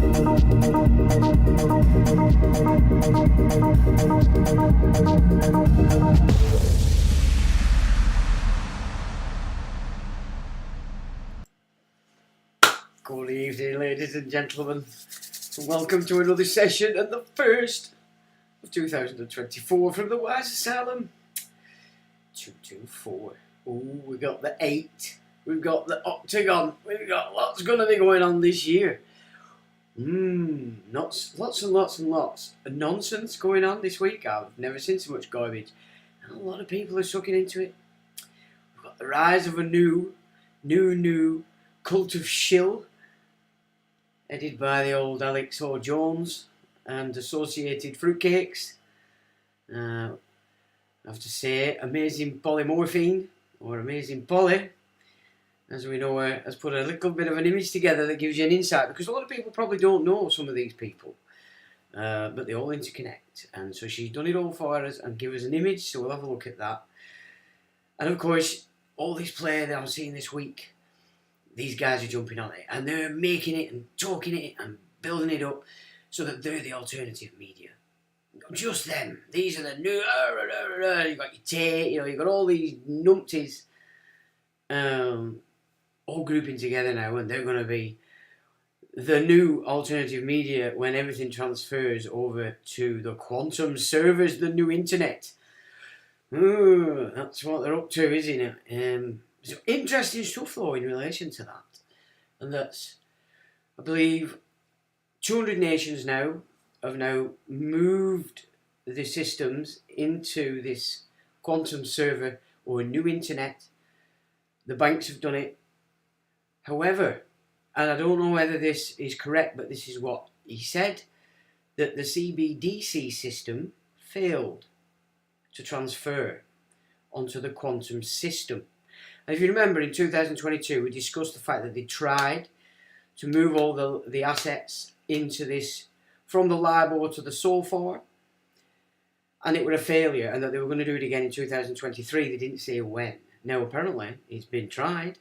Good evening, ladies and gentlemen, and welcome to another session and the first of 2024 from the Wise Asylum. 224. Ooh, we got the 8, we've got the octagon, we've got lots going to be going on this year. Lots and lots of nonsense going on this week. I've never seen so much garbage, and a lot of people are sucking into it. We've got the rise of a new cult of shill, headed by the old Alex O. Jones and associated fruitcakes. I have to say, Amazing Polymorphine, or Amazing Polly, as we know her, has put a little bit of an image together that gives you an insight, because a lot of people probably don't know some of these people, but they all interconnect. And so she's done it all for us and give us an image, so we'll have a look at that. And of course, all this play that I'm seeing this week, these guys are jumping on it, and they're making it and talking it and building it up so that they're the alternative media. Just them. These are the new... You've got your Tate, you've got all these numpties all grouping together now, and they're going to be the new alternative media when everything transfers over to the quantum servers, the new internet. Ooh, that's what they're up to, isn't it? So interesting stuff though in relation to that, and that's, I believe, 200 nations now have now moved the systems into this quantum server or new internet. The banks have done it. However, and I don't know whether this is correct, but this is what he said, that the CBDC system failed to transfer onto the quantum system. And if you remember, in 2022, we discussed the fact that they tried to move all the assets into this, from the LIBOR to the SOFR, and it was a failure, and that they were going to do it again in 2023. They didn't say when. Now, apparently, it's been tried,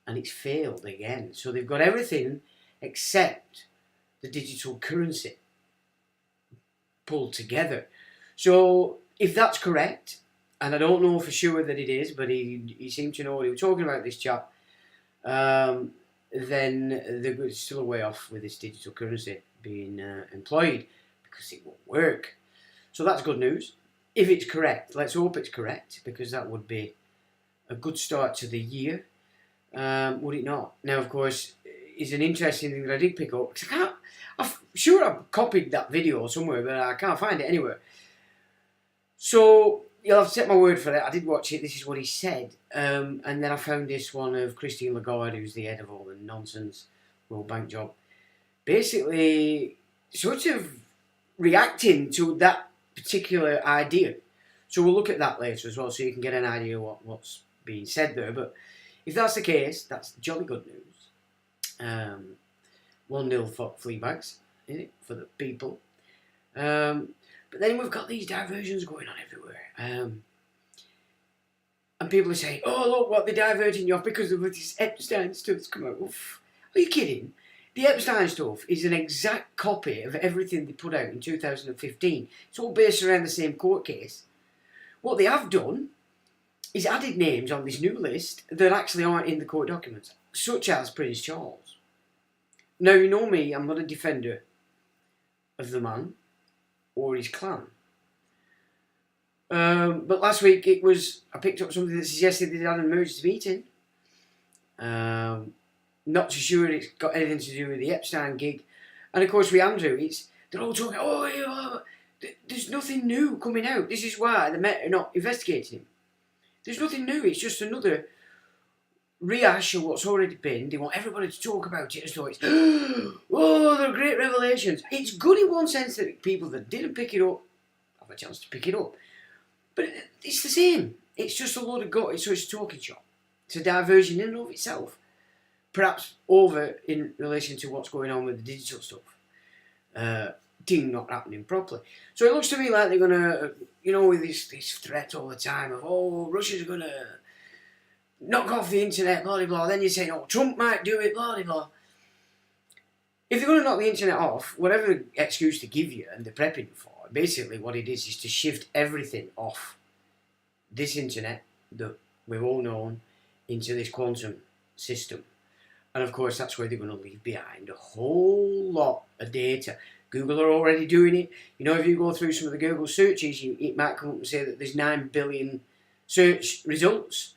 and it's failed again. So they've got everything except the digital currency pulled together. So if that's correct, and I don't know for sure that it is, but he seemed to know what he was talking about, this chap, then they're still a way off with this digital currency being employed, because it won't work. So that's good news. If it's correct, let's hope it's correct, because that would be a good start to the year. Would it not? Now, of course, it's an interesting thing that I did pick up. I'm sure I've copied that video somewhere, but I can't find it anywhere. So you'll have to take my word for it. I did watch it. This is what he said. And then I found this one of Christine Lagarde, who's the head of all the nonsense World Bank job, basically sort of reacting to that particular idea. So we'll look at that later as well, so you can get an idea what's being said there. But if that's the case, that's jolly good news. 1-0 for Fleabags, isn't it, for the people. But then we've got these diversions going on everywhere. And people are saying, oh, look what they're diverting you off because of this Epstein stuff that's come out. Oof. Are you kidding? The Epstein stuff is an exact copy of everything they put out in 2015. It's all based around the same court case. What they have done is added names on this new list that actually aren't in the court documents, such as Prince Charles. Now, you know me, I'm not a defender of the man or his clan. But last week I picked up something that suggested they had an emergency meeting. Not too sure it's got anything to do with the Epstein gig. And of course with Andrew, they're all talking, there's nothing new coming out. This is why the Met are not investigating him. There's nothing new, it's just another rehash of what's already been. They want everybody to talk about it as though it's, oh, they're great revelations. It's good in one sense that people that didn't pick it up have a chance to pick it up. But it's the same. It's just a load of gut. So it's a talking shop. It's a diversion in and of itself. Perhaps over in relation to what's going on with the digital stuff. Thing not happening properly. So it looks to me like they're going to, with this threat all the time of, oh, Russia's going to knock off the internet, blah, blah, blah. Then you're saying, oh, Trump might do it, blah, blah, blah. if they're going to knock the internet off, whatever excuse they give you and they're prepping for, basically what it is to shift everything off this internet that we've all known into this quantum system. And of course, that's where they're going to leave behind a whole lot of data. Google are already doing it. You know, if you go through some of the Google searches, it might come up and say that there's 9 billion search results.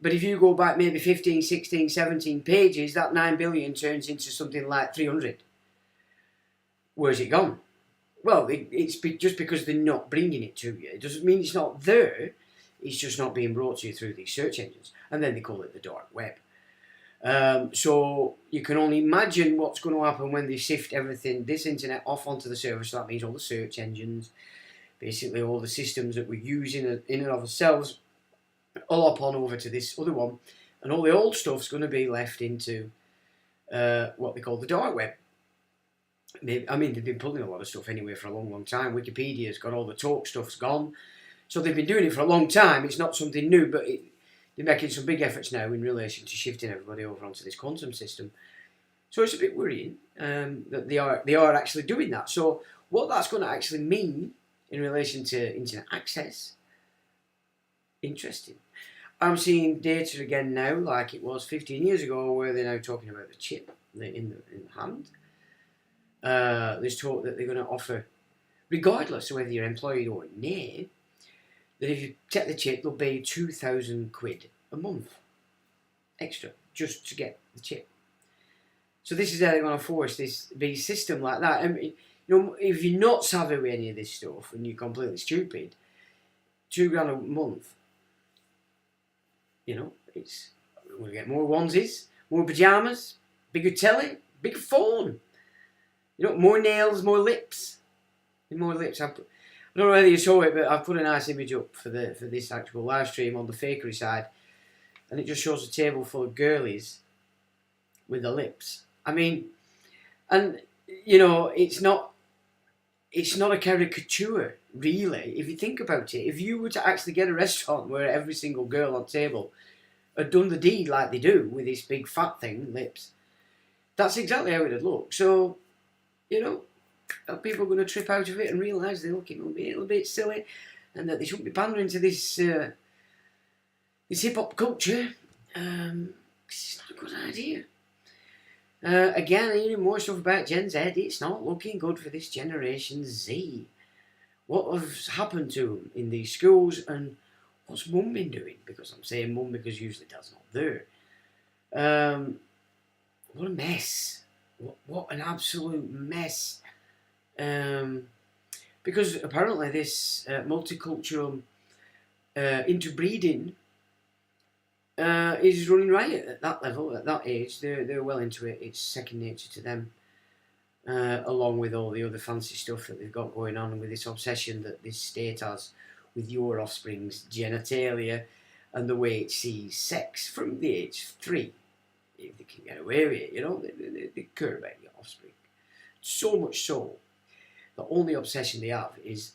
But if you go back maybe 15, 16, 17 pages, that 9 billion turns into something like 300. Where's it gone? Well, it's just because they're not bringing it to you. It doesn't mean it's not there. It's just not being brought to you through these search engines. And then they call it the dark web. So you can only imagine what's going to happen when they shift everything, this internet, off onto the server. So that means all the search engines, basically all the systems that we're using in and of ourselves, all up on over to this other one, and all the old stuff's going to be left into what they call the dark web. I mean, they've been pulling a lot of stuff anyway for a long, long time. Wikipedia's got all the talk stuff's gone, so they've been doing it for a long time. It's not something new, but they're making some big efforts now in relation to shifting everybody over onto this quantum system. So it's a bit worrying that they are actually doing that. So what that's going to actually mean in relation to internet access, interesting. I'm seeing data again now, like it was 15 years ago, where they're now talking about the chip in the hand. There's talk that they're going to offer, regardless of whether you're employed or near, that if you take the chip, they'll pay you 2,000 quid a month extra just to get the chip. So this is how they're going to force this big system like that. And, you know, if you're not savvy with any of this stuff and you're completely stupid, £2,000 a month. You know, we'll get more onesies, more pyjamas, bigger telly, bigger phone. You know, more nails, more lips. More lips. I don't know whether you saw it, but I've put a nice image up for this actual live stream on the Fakery side, and it just shows a table full of girlies with the lips. I mean, and you know, it's not a caricature, really. If you think about it, if you were to actually get a restaurant where every single girl on table had done the deed like they do with this big fat thing, lips, that's exactly how it would look. So, you know, are people going to trip out of it and realise they're looking a little bit silly and that they shouldn't be pandering to this hip-hop culture? It's not a good idea. Again, hearing more stuff about Gen Z, it's not looking good for this Generation Z. What has happened to them in these schools, and what's Mum been doing? Because I'm saying Mum because usually Dad's not there. What a mess. What an absolute mess. Because apparently this multicultural interbreeding is running riot at that level, at that age. They're well into it. It's second nature to them, along with all the other fancy stuff that they've got going on, and with this obsession that this state has with your offspring's genitalia and the way it sees sex from the age of 3. If they can get away with it, you know, they care about your offspring. So much so, the only obsession they have is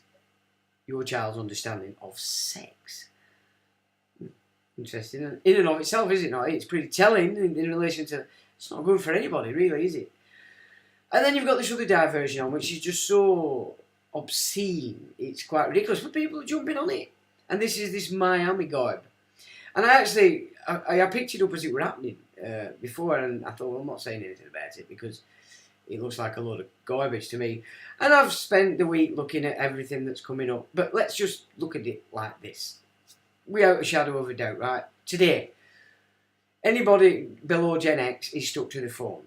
your child's understanding of sex. Interesting. In and of itself, is it not? It's pretty telling in relation to, it's not good for anybody, really, is it? And then you've got this other diversion on, which is just so obscene. It's quite ridiculous, but people are jumping on it. And this is this Miami garb. And I picked it up as it were happening before, and I thought, well, I'm not saying anything about it because it looks like a load of garbage to me. And I've spent the week looking at everything that's coming up. But let's just look at it like this. Without a shadow of a doubt, right? Today, anybody below Gen X is stuck to the phone.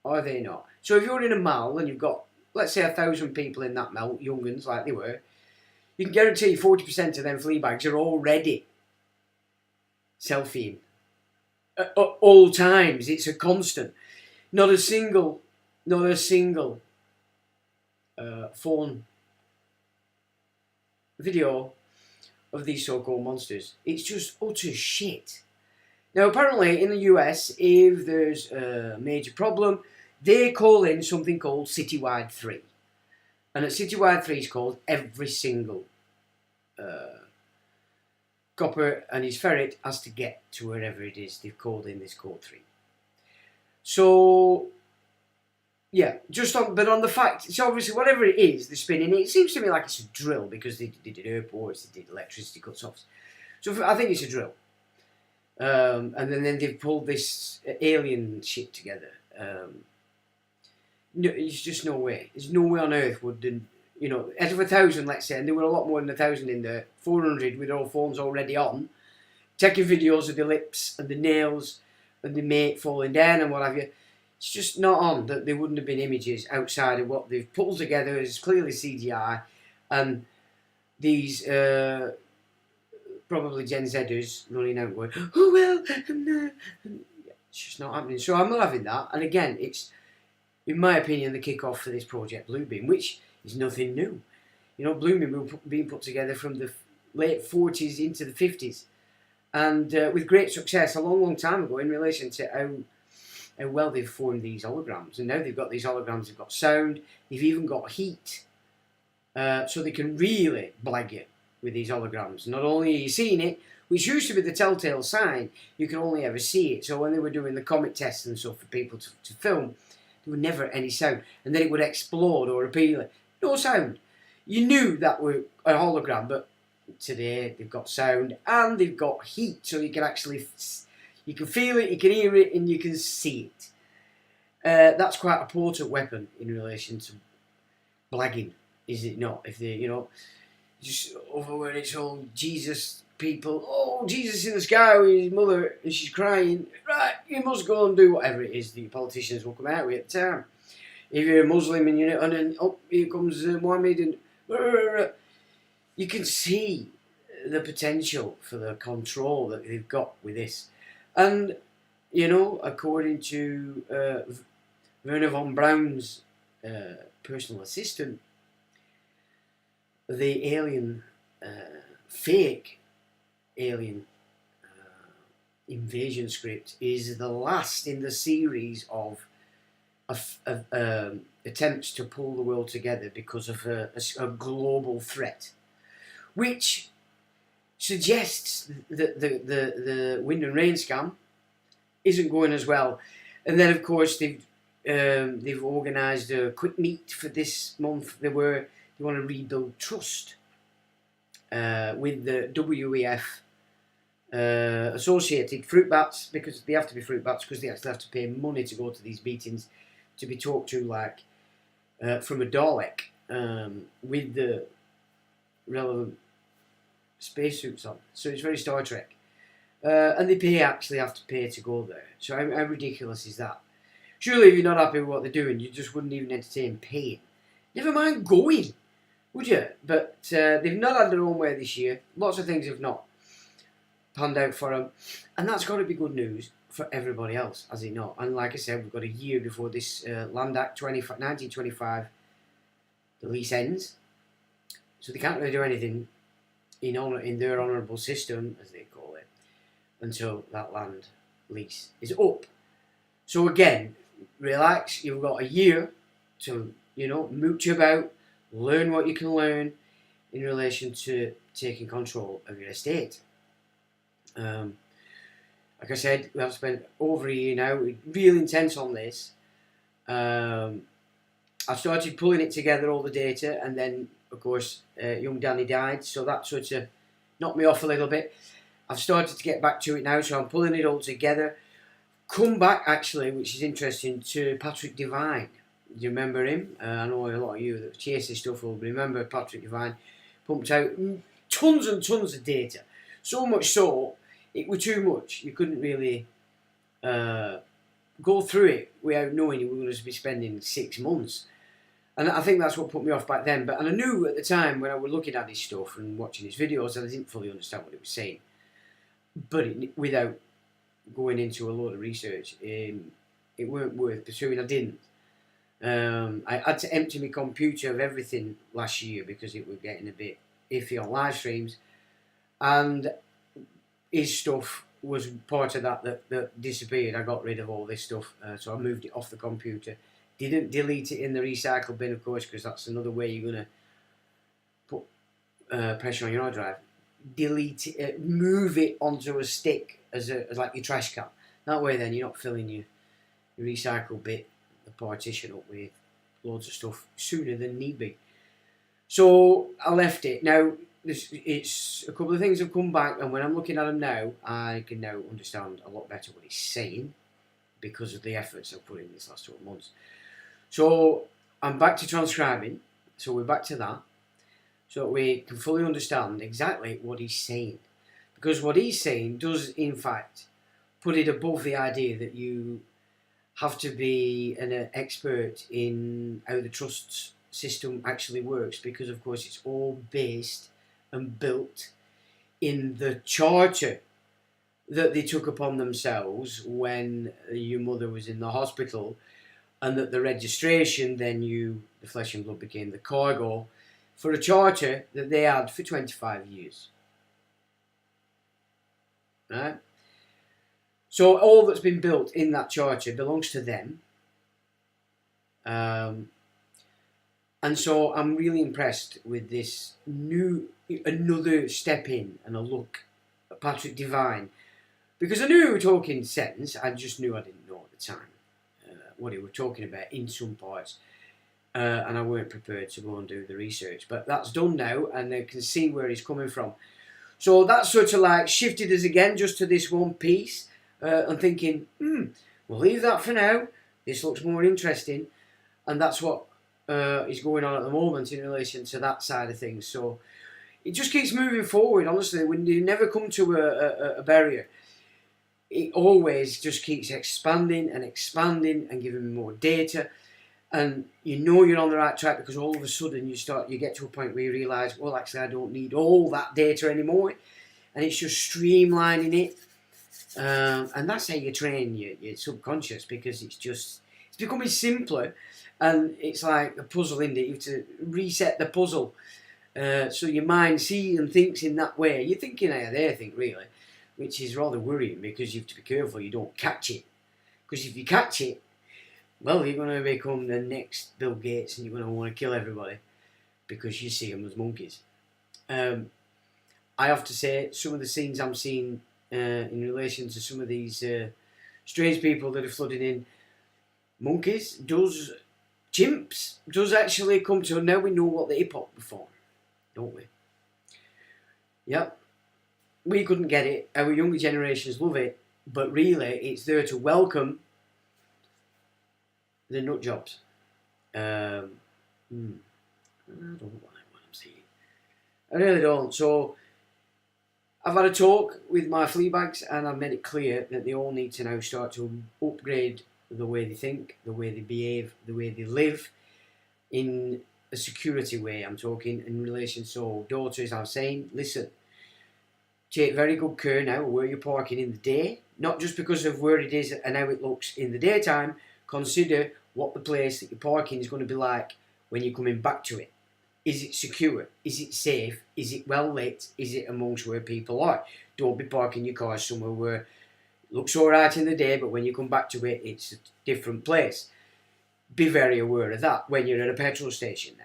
Are they not? So if you're in a mall and you've got, let's say, 1,000 people in that mall, young'uns like they were, you can guarantee 40% of them flea bags are already selfieing. At all times. It's a constant. Not a single phone video of these so-called monsters. It's just utter shit. Now, apparently, in the US, if there's a major problem, they call in something called Citywide 3. And at Citywide 3 is called every single copper and his ferret has to get to wherever it is they've called in this code 3. So, Yeah, just on, but on the fact, it's obviously whatever it is, they're spinning it. It seems to me like it's a drill because they did airports, they did electricity cuts-offs. So I think it's a drill. And then they've pulled this alien shit together. No, it's just no way. There's no way on earth would, out of 1,000, let's say, and there were a lot more than 1,000 in there, 400 with all phones already on, taking videos of the lips and the nails and the mate falling down and what have you. It's just not on that there wouldn't have been images outside of what they've pulled together as clearly CGI, and these probably Gen Zers running out going, oh well, it's just not happening. So I'm not having that. And again, it's, in my opinion, the kick-off for this project Bluebeam, which is nothing new. Bluebeam was being put together from the late 40s into the 50s, and with great success a long, long time ago in relation to how well they've formed these holograms. And now they've got these holograms, they've got sound, they've even got heat, so they can really blag you with these holograms. Not only are you seeing it, which used to be the telltale sign, you can only ever see it. So when they were doing the comet tests and stuff for people to film, there was never any sound. And then it would explode or appear. No sound. You knew that were a hologram, but today they've got sound and they've got heat, so you can actually, you can feel it, you can hear it, and you can see it. That's quite a potent weapon in relation to blagging, is it not? If they, just over where it's all Jesus people, oh, Jesus in the sky with his mother, and she's crying, right, you must go and do whatever it is that your politicians will come out with at the time. If you're a Muslim and and then, oh, here comes Muhammad, and you can see the potential for the control that they've got with this. And, according to Werner von Braun's personal assistant, the alien, fake alien invasion script is the last in the series of attempts to pull the world together because of a global threat, which suggests that the wind and rain scam isn't going as well. And then, of course, they've organised a quick meet for this month. They want to rebuild trust with the WEF associated fruit bats, because they have to be fruit bats because they actually have to pay money to go to these meetings to be talked to, like from a Dalek with the relevant spacesuits on. So it's very Star Trek. And they actually have to pay to go there. So how ridiculous is that? Surely if you're not happy with what they're doing, you just wouldn't even entertain paying. Never mind going, would you? But they've not had their own way this year. Lots of things have not panned out for them. And that's got to be good news for everybody else, has it not? And like I said, we've got a year before this Land Act 1925, the lease ends. So they can't really do anything in their honourable system, as they call it, until that land lease is up. So again, relax, you've got a year to, mooch about, learn what you can learn in relation to taking control of your estate. Like I said, we have spent over a year now, we're real intense on this. I've started pulling it together, all the data, and then, of course, young Danny died, so that sort of knocked me off a little bit. I've started to get back to it now, so I'm pulling it all together. Come back, actually, which is interesting, to Patrick Devine. Do you remember him? I know a lot of you that chase this stuff will remember Patrick Devine. Pumped out tons and tons of data. So much so, it was too much. You couldn't really go through it without knowing you were going to be spending 6 months. And I think that's what put me off back then. And I knew at the time when I was looking at his stuff and watching his videos that I didn't fully understand what he was saying. But without going into a lot of research, it weren't worth pursuing. I didn't. I had to empty my computer of everything last year because it was getting a bit iffy on live streams. And his stuff was part of that disappeared. I got rid of all this stuff, so I moved it off the computer. Didn't delete it in the recycle bin, of course, because that's another way you're going to put pressure on your hard drive. Delete it, move it onto a stick as like your trash can. That way then you're not filling your recycle bit, the partition up with loads of stuff sooner than need be. So I left it. Now, it's a couple of things have come back, and when I'm looking at them now, I can now understand a lot better what he's saying because of the efforts I've put in this last 12 months. So I'm back to transcribing. So we're back to that. So we can fully understand exactly what he's saying. Because what he's saying does, in fact, put it above the idea that you have to be an expert in how the trust system actually works, because of course it's all based and built in the charter that they took upon themselves when your mother was in the hospital, and that the registration, then the flesh and blood, became the cargo for a charter that they had for 25 years. Right? So all that's been built in that charter belongs to them. And so I'm really impressed with this another step in and a look at Patrick Devine. Because I knew he was talking sense, I just knew I didn't know at the time what he was talking about in some parts. And I weren't prepared to go and do the research. But that's done now, and I can see where he's coming from. So that's sort of like shifted us again just to this one piece. And thinking, we'll leave that for now. This looks more interesting. And that's what is going on at the moment in relation to that side of things. So it just keeps moving forward, honestly. When you never come to a barrier, it always just keeps expanding and giving me more data. And you know you're on the right track, because all of a sudden you get to a point where you realise, well, actually I don't need all that data anymore. And it's just streamlining it. And that's how you train your subconscious, because it's becoming simpler, and it's like a puzzle, isn't it? You have to reset the puzzle, so your mind sees and thinks in that way. You're thinking how they think, really, which is rather worrying, because you have to be careful you don't catch it. Because if you catch it, well, you're going to become the next Bill Gates, and you're going to want to kill everybody because you see them as monkeys. I have to say, some of the scenes I'm seeing in relation to some of these strange people that are flooding in, monkeys, chimps, does actually come to, now we know what the hip-hop before, don't we? Yep. We couldn't get it, our younger generations love it, but really it's there to welcome the nut jobs. I don't like what I'm seeing. I really don't. So I've had a talk with my flea bags, and I've made it clear that they all need to now start to upgrade the way they think, the way they behave, the way they live, in a security way. I'm talking in relation, so daughters, I'm saying, listen, take very good care now of where you're parking in the day, not just because of where it is and how it looks in the daytime. Consider what the place that you're parking is going to be like when you're coming back to it. Is it secure? Is it safe? Is it well lit? Is it amongst where people are? Don't be parking your car somewhere where it looks alright in the day, but when you come back to it, it's a different place. Be very aware of that when you're at a petrol station now.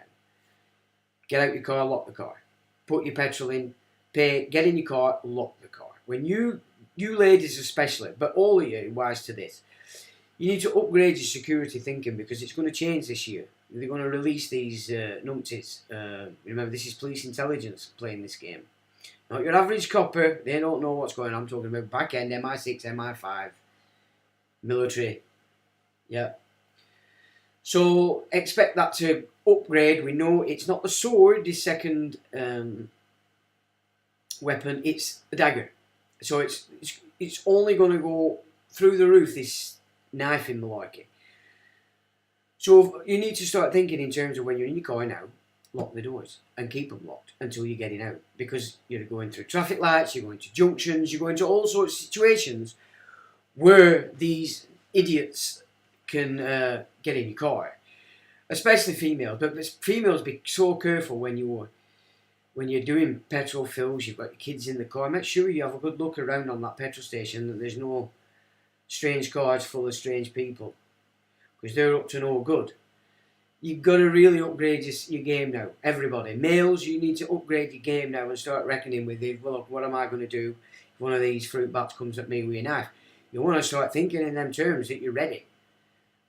Get out your car, lock the car. Put your petrol in, pay, get in your car, lock the car. When you ladies especially, but all of you wise to this, you need to upgrade your security thinking, because it's going to change this year. They're going to release these numpties. Remember, this is police intelligence playing this game. Not your average copper. They don't know what's going on. I'm talking about back end, MI6, MI5, military. Yeah. So expect that to upgrade. We know it's not the sword, the second weapon. It's a dagger. So it's only going to go through the roof, this knifing malarkey. So you need to start thinking in terms of when you're in your car now, lock the doors and keep them locked until you're getting out, because you're going through traffic lights, you're going to junctions, you're going to all sorts of situations where these idiots can get in your car, especially females. But females, be so careful when you're doing petrol fills, you've got your kids in the car. Make sure you have a good look around on that petrol station, that there's no strange cars full of strange people, because they're up to no good. You've got to really upgrade your game now. Everybody. Males, you need to upgrade your game now and start reckoning with it. Well, look, what am I going to do if one of these fruit bats comes at me with a knife? You want to start thinking in them terms that you're ready.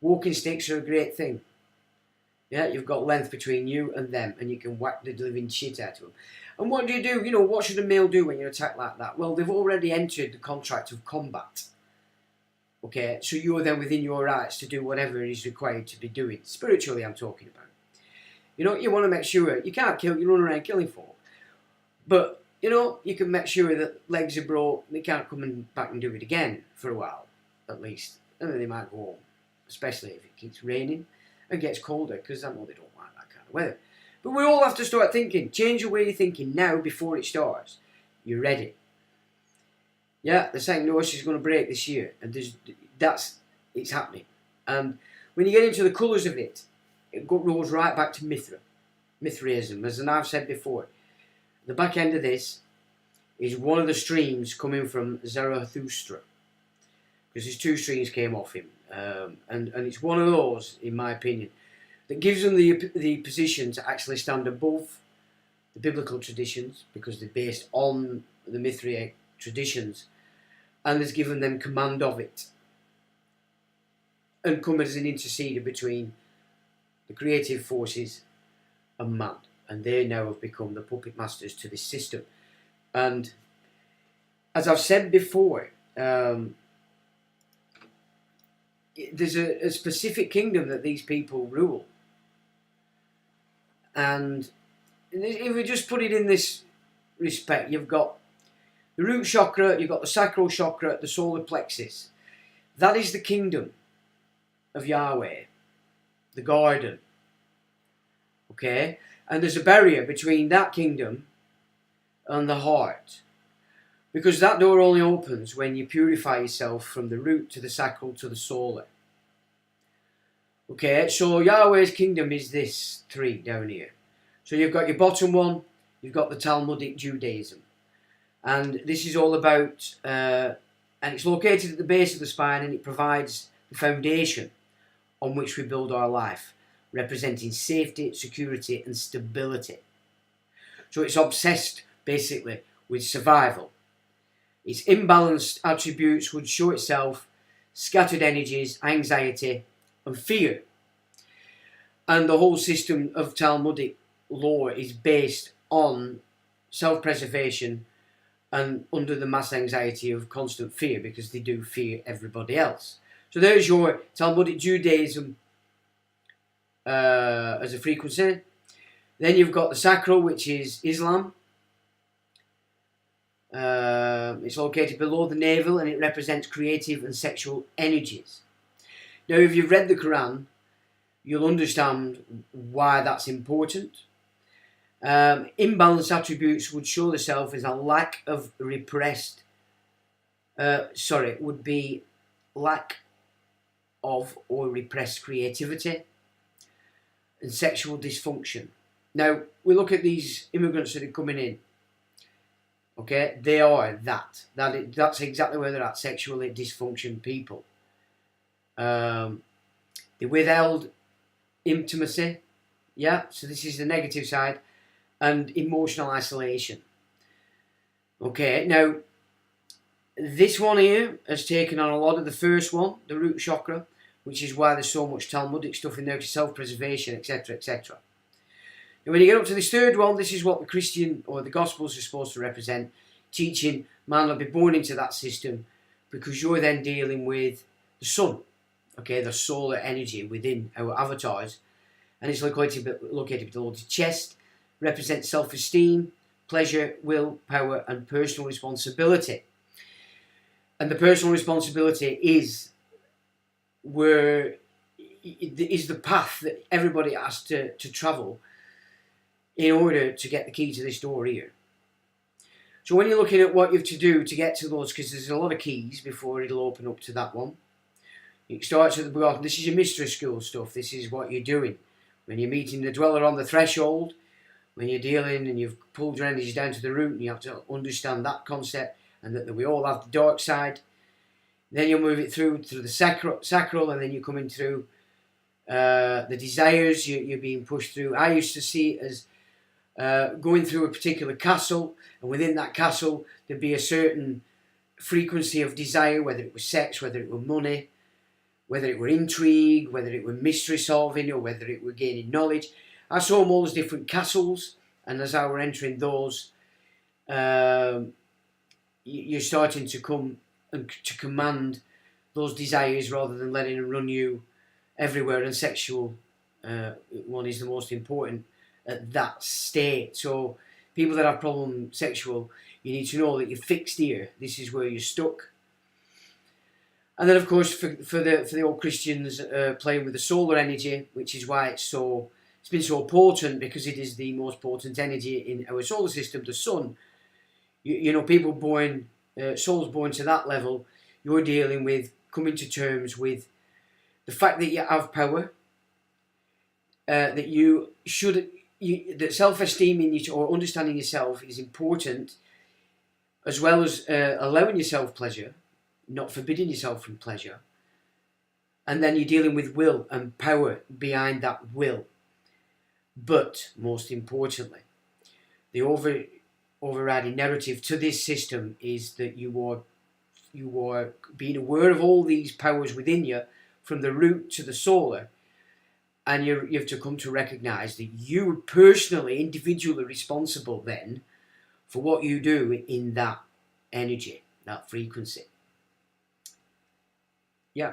Walking sticks are a great thing. Yeah, you've got length between you and them, and you can whack the living shit out of them. And what do? You know, what should a male do when you're attacked like that? Well, they've already entered the contract of combat. Okay, so you're then within your rights to do whatever is required to be doing. Spiritually, I'm talking about. You know, you want to make sure you can't kill, you run around killing folk. But, you know, you can make sure that legs are broke, they can't come back and do it again for a while, at least. And then they might go home, especially if it keeps raining and gets colder, because I know they don't like that kind of weather. But we all have to start thinking. Change the way you're thinking now before it starts. You're ready. Yeah, they're saying Norse is going to break this year, and it's happening. And when you get into the colours of it, it goes right back to Mithraism. As I've said before, the back end of this is one of the streams coming from Zarathustra, because his 2 streams came off him, and it's one of those, in my opinion, that gives them the position to actually stand above the biblical traditions, because they're based on the Mithraic traditions, and has given them command of it, and come as an interceder between the creative forces and man. And they now have become the puppet masters to this system. And as I've said before, there's a specific kingdom that these people rule. And if we just put it in this respect, you've got the root chakra, you've got the sacral chakra, the solar plexus. That is the kingdom of Yahweh, the garden. Okay? And there's a barrier between that kingdom and the heart. Because that door only opens when you purify yourself from the root to the sacral to the solar. Okay, so Yahweh's kingdom is this 3 down here. So you've got your bottom one, you've got the Talmudic Judaism. And this is all about, and it's located at the base of the spine, and it provides the foundation on which we build our life, representing safety, security and stability. So it's obsessed basically with survival. Its imbalanced attributes would show itself scattered energies, anxiety and fear. And the whole system of Talmudic law is based on self-preservation and under the mass anxiety of constant fear, because they do fear everybody else. So there's your Talmudic Judaism as a frequency. Then you've got the sacral, which is Islam. It's located below the navel, and it represents creative and sexual energies. Now, if you've read the Quran, you'll understand why that's important. Imbalanced attributes would show themselves as a lack of repressed, would be lack of or repressed creativity and sexual dysfunction. Now, we look at these immigrants that are coming in. Okay, they are that's exactly where they're at, sexually dysfunction people. They withheld intimacy, yeah, so this is the negative side, and emotional isolation. Okay, now, this one here has taken on a lot of the first one, the root chakra, which is why there's so much Talmudic stuff in there, self-preservation, etc., etc. And when you get up to this third one, this is what the Christian or the Gospels are supposed to represent, teaching man will be born into that system, because you're then dealing with the sun, okay, the solar energy within our avatars, and it's located below the chest, represents self-esteem, pleasure, will, power, and personal responsibility. And the personal responsibility is the path that everybody has to travel in order to get the key to this door here. So when you're looking at what you have to do to get to those, because there's a lot of keys before it'll open up to that one. It starts at the bottom. This is your mystery school stuff. This is what you're doing. When you're meeting the dweller on the threshold, when you're dealing and you've pulled your energies down to the root, and you have to understand that concept, and that we all have the dark side. Then you'll move it through the sacral, and then you're coming through the desires. You're being pushed through. I used to see it as going through a particular castle, and within that castle there'd be a certain frequency of desire, whether it was sex, whether it was money, whether it were intrigue, whether it were mystery solving, or whether it were gaining knowledge. I saw them all as different castles, and as I were entering those, you're starting to come and to command those desires rather than letting them run you everywhere, and sexual one is the most important at that state. So people that have problem sexual, you need to know that you're fixed here. This is where you're stuck. And then, of course, for the old Christians, playing with the solar energy, which is why it's been so potent, because it is the most potent energy in our solar system, the sun. You know, people born, souls born to that level, you're dealing with coming to terms with the fact that you have power, that that self-esteem in you, or understanding yourself, is important, as well as allowing yourself pleasure, not forbidding yourself from pleasure. And then you're dealing with will and power behind that will. But most importantly, the overriding narrative to this system is that you are being aware of all these powers within you, from the root to the solar, and you have to come to recognise that you are personally, individually responsible then for what you do in that energy, that frequency. Yeah.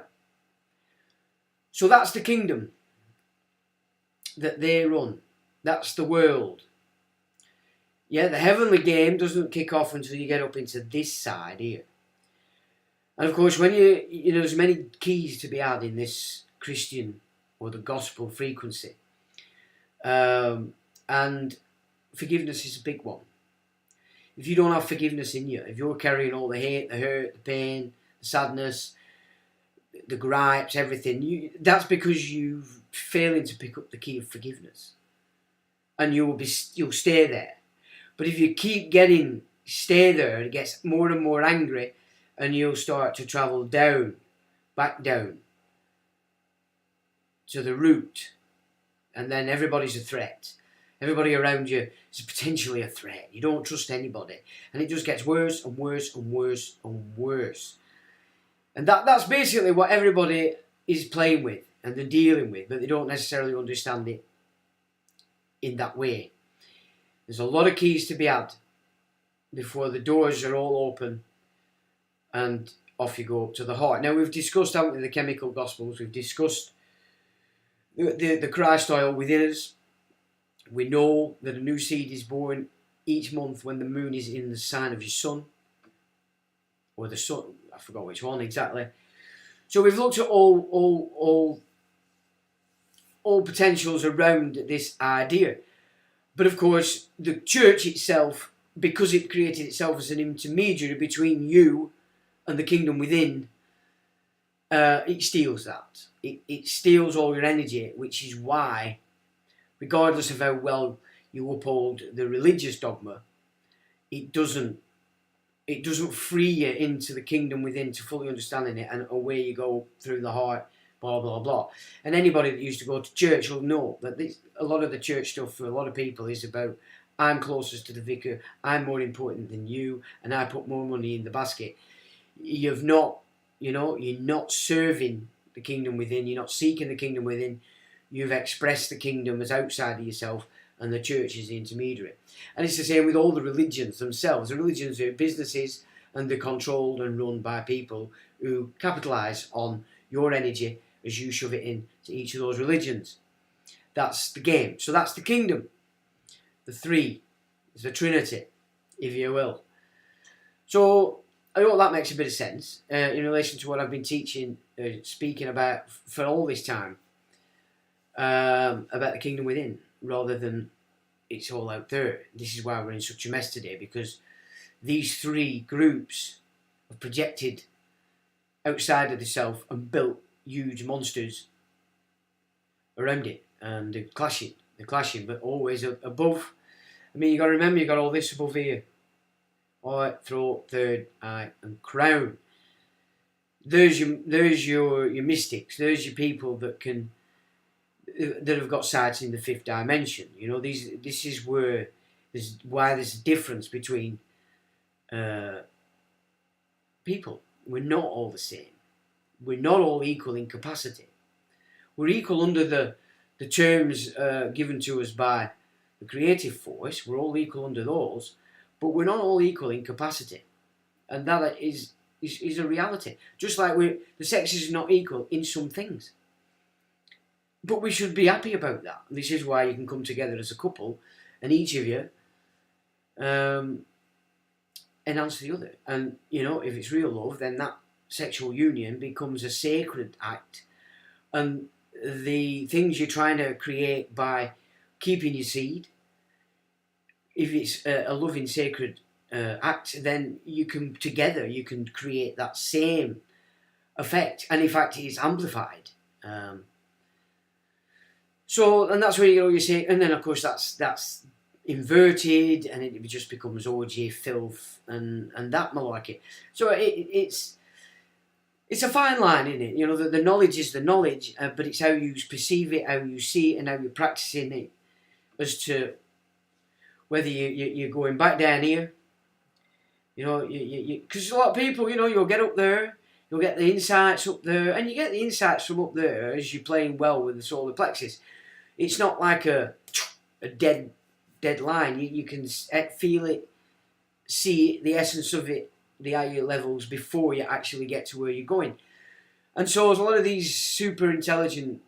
So that's the kingdom that they run. That's the world. Yeah, the heavenly game doesn't kick off until you get up into this side here. And of course, when you know, there's many keys to be had in this Christian or the gospel frequency. And forgiveness is a big one. If you don't have forgiveness in you, if you're carrying all the hate, the hurt, the pain, the sadness, the gripes, everything, that's because you're failing to pick up the key of forgiveness. And you'll stay there. But if you keep stay there, it gets more and more angry, and you'll start to travel down, back down to the root. And then everybody's a threat. Everybody around you is potentially a threat. You don't trust anybody. And it just gets worse and worse and worse and worse. And that's basically what everybody is playing with and they're dealing with, but they don't necessarily understand it in that way. There's a lot of keys to be had before the doors are all open and off you go up to the heart. Now, we've discussed, haven't we, the chemical gospels. We've discussed the Christ oil within us. We know that a new seed is born each month when the moon is in the sign of your sun. Or the sun, I forgot which one exactly. So we've looked at all potentials around this idea. But of course, the church itself, because it created itself as an intermediary between you and the kingdom within, it steals that. It steals all your energy, which is why, regardless of how well you uphold the religious dogma, it doesn't free you into the kingdom within to fully understanding it, and away you go through the heart, blah, blah, blah. And anybody that used to go to church will know that a lot of the church stuff for a lot of people is about, I'm closest to the vicar, I'm more important than you, and I put more money in the basket. You're not serving the kingdom within, you're not seeking the kingdom within, you've expressed the kingdom as outside of yourself, and the church is the intermediary. And it's the same with all the religions themselves. The religions are businesses, and they're controlled and run by people who capitalise on your energy as you shove it in to each of those religions. That's the game. So that's the kingdom. The three. It's the Trinity, if you will. So I hope that makes a bit of sense in relation to what I've been teaching, speaking about for all this time, about the kingdom within, rather than it's all out there. This is why we're in such a mess today, because these three groups have projected outside of the self and built huge monsters around it, and they're clashing, but always above. I mean, you got to remember, you got all this above here: heart, throat, third eye, and crown. There's your mystics. There's your people that have got sights in the fifth dimension. You know, this is why there's a difference between people. We're not all the same. we're not all equal in capacity. We're equal under the terms given to us by the creative force. We're all equal under those, but we're not all equal in capacity, and that is a reality. Just like the sexes are not equal in some things, but we should be happy about that. And this is why you can come together as a couple, and each of you enhance the other. And you know, if it's real love, then that sexual union becomes a sacred act, and the things you're trying to create by keeping your seed, if it's a loving sacred act, then you can together you can create that same effect, and in fact it's amplified. So, and that's where you say, and then of course that's inverted, and it just becomes orgy, filth, and that malarkey. So it's a fine line, isn't it? You know, the knowledge is the knowledge, but it's how you perceive it, how you see it, and how you're practicing it, as to whether you're going back down here. You know, because a lot of people, you know, you'll get up there, you'll get the insights up there, and you get the insights from up there as you're playing well with the solar plexus. It's not like a dead line. You can feel it, see the essence of it, the higher levels before you actually get to where you're going. And so there's a lot of these super intelligent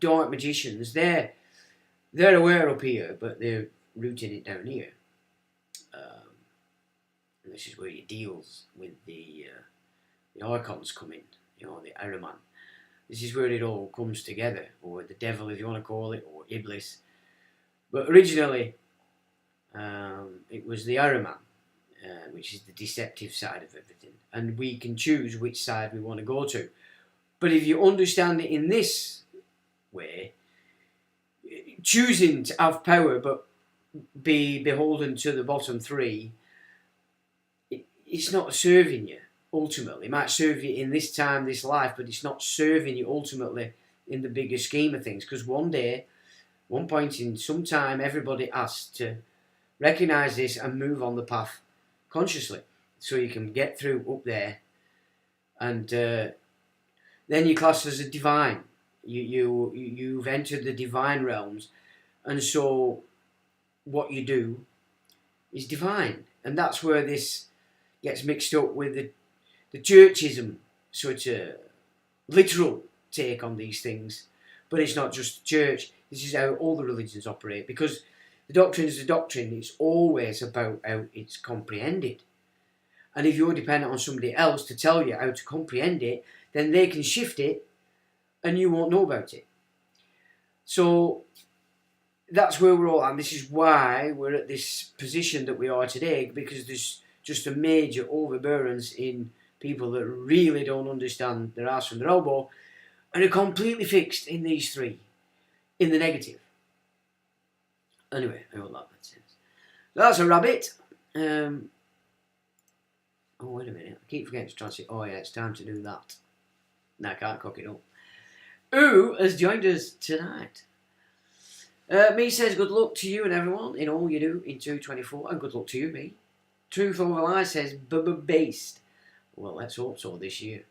dark magicians, they're aware up here, but they're rooting it down here. And this is where he deals with the archons come in, you know, the Ahriman. This is where it all comes together, or the devil, if you want to call it, or Iblis. But originally, it was the Ahriman, which is the deceptive side of everything. And we can choose which side we want to go to. But if you understand it in this way, choosing to have power but be beholden to the bottom three, it's not serving you ultimately. It might serve you in this time, this life, but it's not serving you ultimately in the bigger scheme of things. Because one day, one point in some time, everybody has to recognise this and move on the path consciously, so you can get through up there, and then you're classed as a divine. You've entered the divine realms, and so what you do is divine, and that's where this gets mixed up with the churchism sort of literal take on these things. But it's not just church. This is how all the religions operate, because the doctrine is the doctrine. It's always about how it's comprehended. And if you're dependent on somebody else to tell you how to comprehend it, then they can shift it and you won't know about it. So that's where we're all at. And this is why we're at this position that we are today, because there's just a major overbearance in people that really don't understand their ass from their elbow and are completely fixed in these three, in the negative. Anyway, I hope that makes sense. So that's a rabbit. Oh, wait a minute. I keep forgetting to translate. Oh, yeah, it's time to do that. No, I can't cock it up. Who has joined us tonight? Me says, good luck to you and everyone in all you do in 224. And good luck to you, me. Truth Over Lies says, based. Well, let's hope so this year.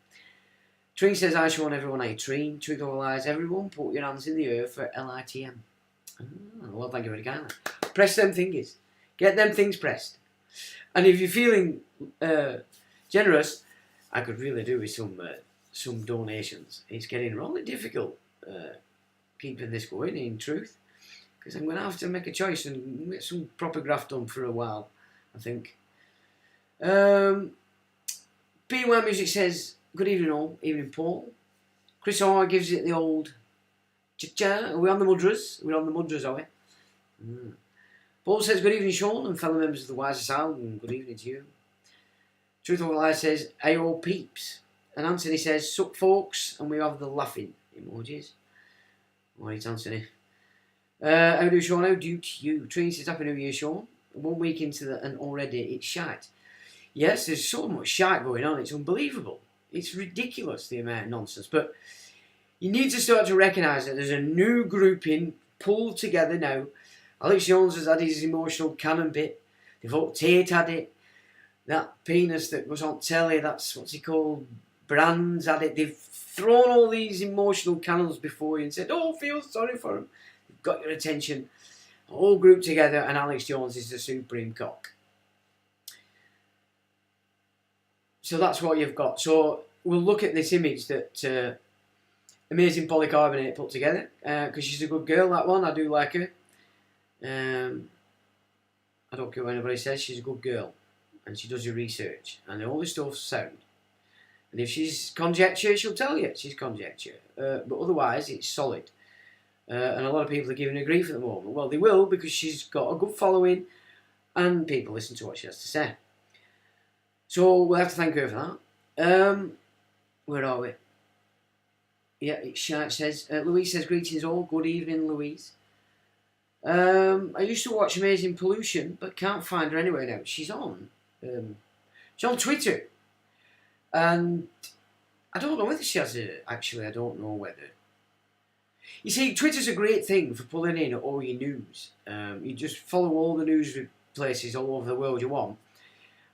Treen says, I show on everyone a Treen. Truth Over Lies, everyone, put your hands in the earth for LITM. Well, thank you very kindly. Press them fingers. Get them things pressed. And if you're feeling generous, I could really do with some donations. It's getting really difficult keeping this going, in truth, because I'm going to have to make a choice and get some proper graft done for a while, I think. BY Music says, good evening all. Evening, Paul. Chris R gives it the old cha-cha. Are we on the Mudras? We're on the Mudras, are we? Paul says, good evening, Sean, and fellow members of the Wiser Sound, and good evening to you. Truth Over Lies says, Ayo peeps. And Anthony says, sup folks, and we have the laughing emojis. Alright, Anthony. How do Sean? How do to you? Trini says, Happy New Year, Sean. 1 week into the, and already it's shite. Yes, there's so much shite going on, it's unbelievable. It's ridiculous, the amount of nonsense. But you need to start to recognise that there's a new grouping pulled together now. Alex Jones has had his emotional cannon bit. Devote Tate had it. That penis that was on telly, that's what's he called? brands had it. They've thrown all these emotional cannons before you and said, oh, feel sorry for them. They've got your attention. All grouped together, and Alex Jones is the supreme cock. So that's what you've got. So we'll look at this image that Amazing Polycarbonate put together, because she's a good girl, that one. I do like her. I don't care what anybody says, she's a good girl. And she does her research. And all this stuff's sound. And if she's conjecture, she'll tell you she's conjecture. But otherwise, it's solid. And a lot of people are giving her grief at the moment. Well, they will, because she's got a good following. And people listen to what she has to say. So we'll have to thank her for that. Where are we? Yeah, it says, Louise says, greetings all. Good evening, Louise. I used to watch Amazing Pollution, but can't find her anywhere now. She's on Twitter. And I don't know whether she has actually, I don't know whether. You see, Twitter's a great thing for pulling in all your news. You just follow all the news places all over the world you want.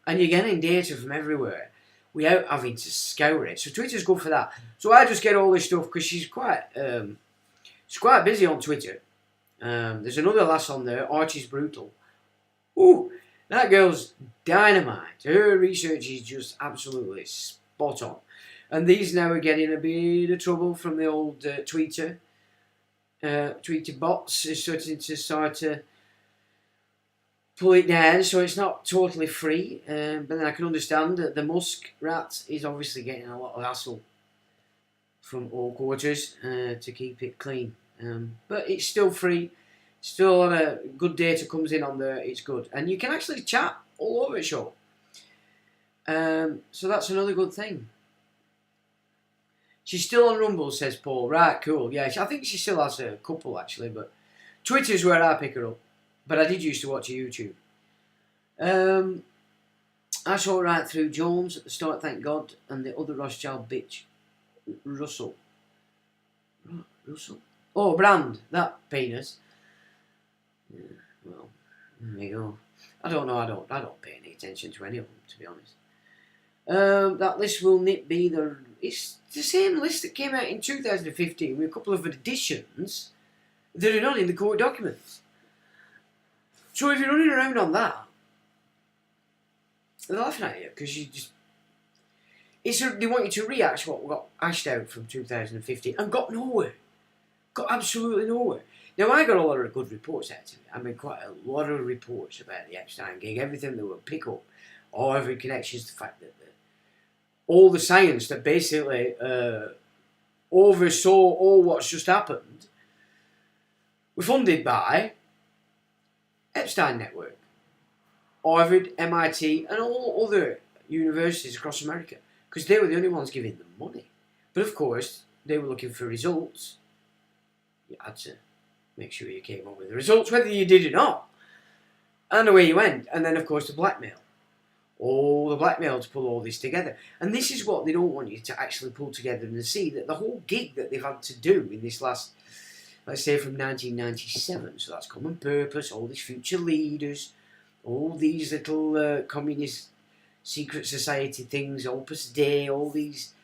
And you're getting data from everywhere without having to scour it. So Twitter's good for that. So I just get all this stuff because she's quite busy on Twitter. There's another lass on there, Archie's Brutal. Ooh, that girl's dynamite. Her research is just absolutely spot on. And these now are getting a bit of trouble from the old Twitter. Twitter bots is starting to pull it down, so it's not totally free. But then I can understand that the musk rat is obviously getting a lot of hassle from all quarters to keep it clean. But it's still free. Still a lot of good data comes in on there. It's good. And you can actually chat all over it, show. So that's another good thing. She's still on Rumble, says Paul. Right, cool. Yeah, I think she still has a couple, actually. But Twitter's where I pick her up. But I did used to watch her YouTube. I saw it right through Jones at the start, thank God. And the other Rothschild bitch, Russell. Russell? Oh, Brand, that penis. Yeah, well, there you go. I don't know, I don't pay any attention to any of them, to be honest. That list will be it's the same list that came out in 2015 with a couple of additions that are not in the court documents. So if you're running around on that, they're laughing at you because you just... they want you to rehash what got hashed out from 2015 and got nowhere. Got absolutely nowhere. Now, I got a lot of good reports out of it. I mean, quite a lot of reports about the Epstein gig, everything that would pick up, all every connections to the fact that all the science that basically oversaw all what's just happened were funded by Epstein Network, Harvard, MIT, and all other universities across America, because they were the only ones giving them money. But of course, they were looking for results. You had to make sure you came up with the results, whether you did or not. And away you went. And then, of course, the blackmail. All the blackmail to pull all this together. And this is what they don't want you to actually pull together and see, that the whole gig that they've had to do in this last, let's say from 1997, so that's Common Purpose, all these future leaders, all these little communist secret society things, Opus Dei, all these,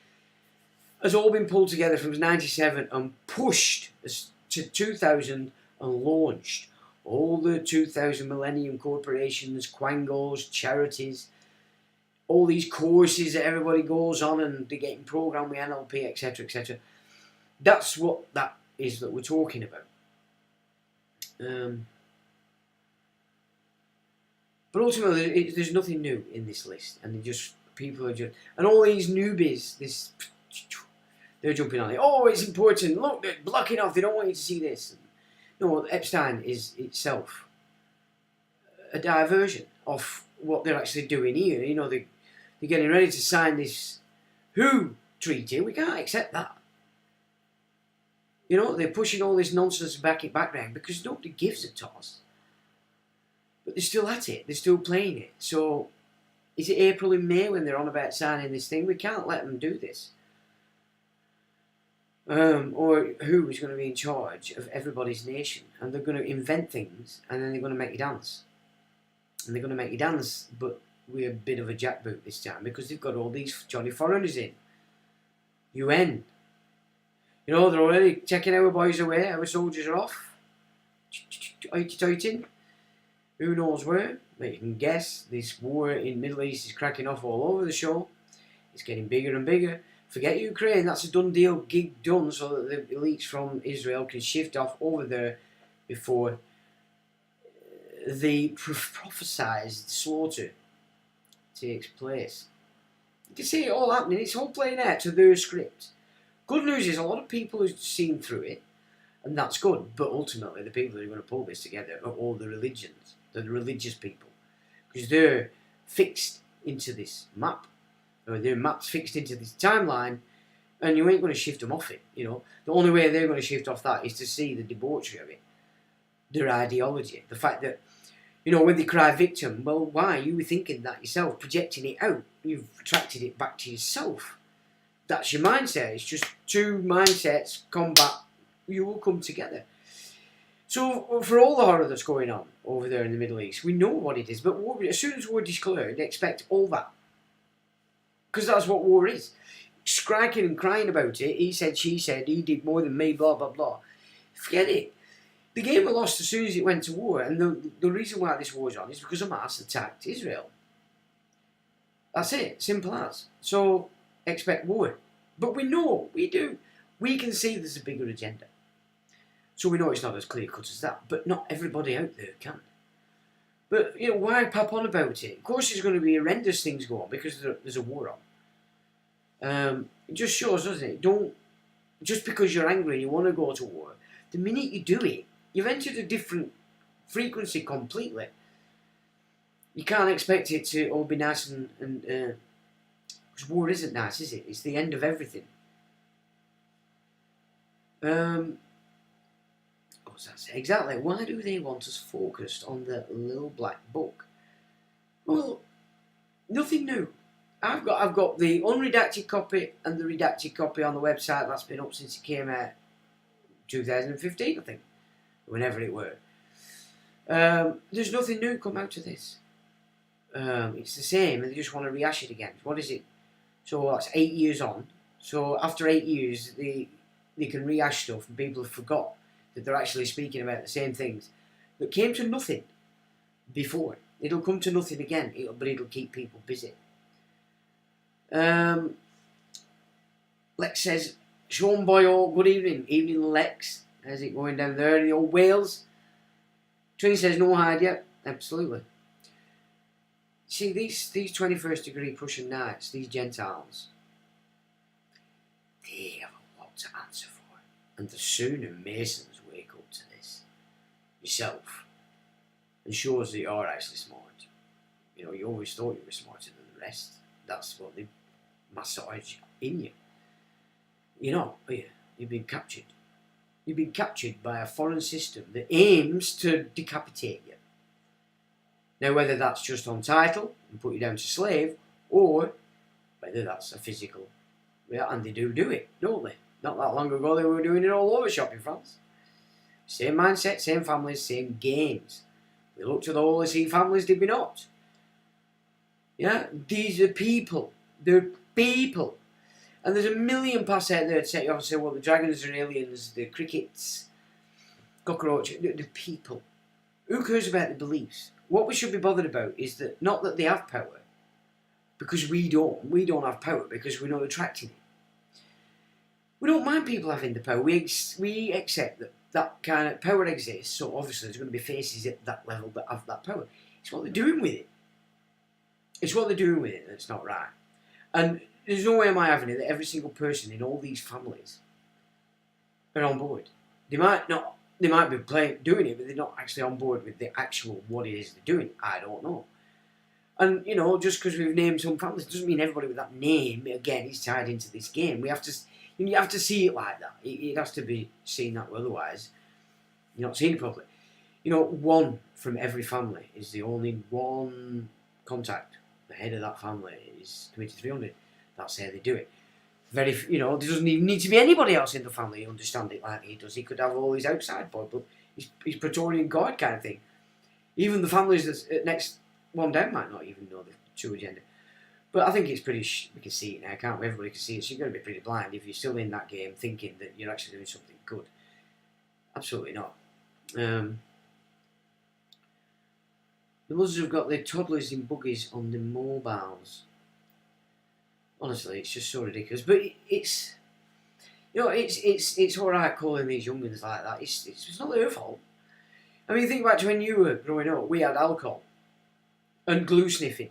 has all been pulled together from 97 and pushed to 2000 and launched. All the 2000 Millennium Corporations, Quangos, charities, all these courses that everybody goes on and they're getting programmed with NLP, etc., etc. That's what that is that we're talking about. But ultimately, there's nothing new in this list, and people are just, and all these newbies, they're jumping on it. Oh, it's important. Look, they're blocking off. They don't want you to see this. No, Epstein is itself a diversion of what they're actually doing here. You know, they're getting ready to sign this WHO treaty. We can't accept that. You know, they're pushing all this nonsense background because nobody gives a toss. But they're still at it. They're still playing it. So, is it April and May when they're on about signing this thing? We can't let them do this. Or who is going to be in charge of everybody's nation, and they're going to invent things, and then they're going to make you dance. And they're going to make you dance, but we're a bit of a jackboot this time, because they've got all these Johnny foreigners in. UN. You know, they're already taking our boys away, our soldiers are off. Toiting. Who knows where? But you can guess this war in Middle East is cracking off all over the show. It's getting bigger and bigger. Forget Ukraine, that's a done deal, gig done, so that the elites from Israel can shift off over there before the prophesied slaughter takes place. You can see it all happening, it's all playing out to their script. Good news is a lot of people have seen through it, and that's good, but ultimately the people that are going to pull this together are all the religions, the religious people, because they're fixed into this map, or their map's fixed into this timeline, and you ain't going to shift them off it, you know. The only way they're going to shift off that is to see the debauchery of it, their ideology, the fact that, you know, when they cry victim, well, why? You were thinking that yourself, projecting it out, you've attracted it back to yourself. That's your mindset. It's just two mindsets combat. You will come together. So for all the horror that's going on over there in the Middle East, we know what it is. But as soon as war is declared, expect all that, because that's what war is. Striking and crying about it. He said, she said, he did more than me. Blah blah blah. Forget it. The game was lost as soon as it went to war, and the reason why this war's on is because Hamas attacked Israel. That's it. Simple as. So expect war. But we know, we do. We can see there's a bigger agenda. So we know it's not as clear cut as that. But not everybody out there can. But, you know, why pop on about it? Of course there's going to be horrendous things go on because there's a war on. It just shows, doesn't it? Don't, just because you're angry and you want to go to war, the minute you do it, you've entered a different frequency completely. You can't expect it to all be nice and because war isn't nice, is it? It's the end of everything. What's that say? Exactly. Why do they want us focused on the little black book? Well, nothing new. I've got the unredacted copy and the redacted copy on the website. That's been up since it came out 2015, I think, whenever it were. There's nothing new come out of this. It's the same, and they just want to rehash it again. What is it? So that's 8 years on. So after 8 years, they can rehash stuff, and people have forgot that they're actually speaking about the same things that came to nothing before. It'll come to nothing again, but it'll keep people busy. Lex says, Sean Boyle, good evening. Evening, Lex. How's it going down there in the old Wales? Trini says, no hide yet. Absolutely. See, these 21st degree Prussian Knights, these Gentiles, they have a lot to answer for. And the sooner Masons wake up to this, yourself, and shows that you're actually smart. You know, you always thought you were smarter than the rest. That's what they massage in you. You know, you've been captured. You've been captured by a foreign system that aims to decapitate you. Now, whether that's just on title and put you down to slave, or whether that's a physical, and they do it, don't they? Not that long ago they were doing it all over shop in France. Same mindset, same families, same games. We looked at the Holy See families, did we not? Yeah, these are people. They're people. And there's a million pass out there to set you off and say, well, the dragons are aliens, the crickets, cockroaches, the people. Who cares about the beliefs? What we should be bothered about is that, not that they have power, because we don't. We don't have power because we're not attracting it. We don't mind people having the power. We accept that kind of power exists, so obviously there's going to be faces at that level that have that power. It's what they're doing with it. It's what they're doing with it that's not right. And there's no way am I having it that every single person in all these families are on board. They might be doing it, but they're not actually on board with the actual what it is they're doing. I don't know. And, you know, just because we've named some families doesn't mean everybody with that name, again, is tied into this game. You have to see it like that. It has to be seen that way, otherwise you're not seeing it properly. You know, one from every family is the only one contact. The head of that family is Committee 300. That's how they do it. There doesn't even need to be anybody else in the family who understand it like he does. He could have all his outside boy, but he's Praetorian Guard kind of thing. Even the families that's next one down might not even know the true agenda. But I think it's pretty. We can see it now, can't we? Everybody can see it. So you're going to be pretty blind if you're still in that game thinking that you're actually doing something good. Absolutely not. The mothers have got their toddlers in buggies on the mobiles. Honestly, it's just so ridiculous. But it's, you know, it's all right calling these youngins like that. It's not their fault. I mean, think back to when you were growing up. We had alcohol and glue sniffing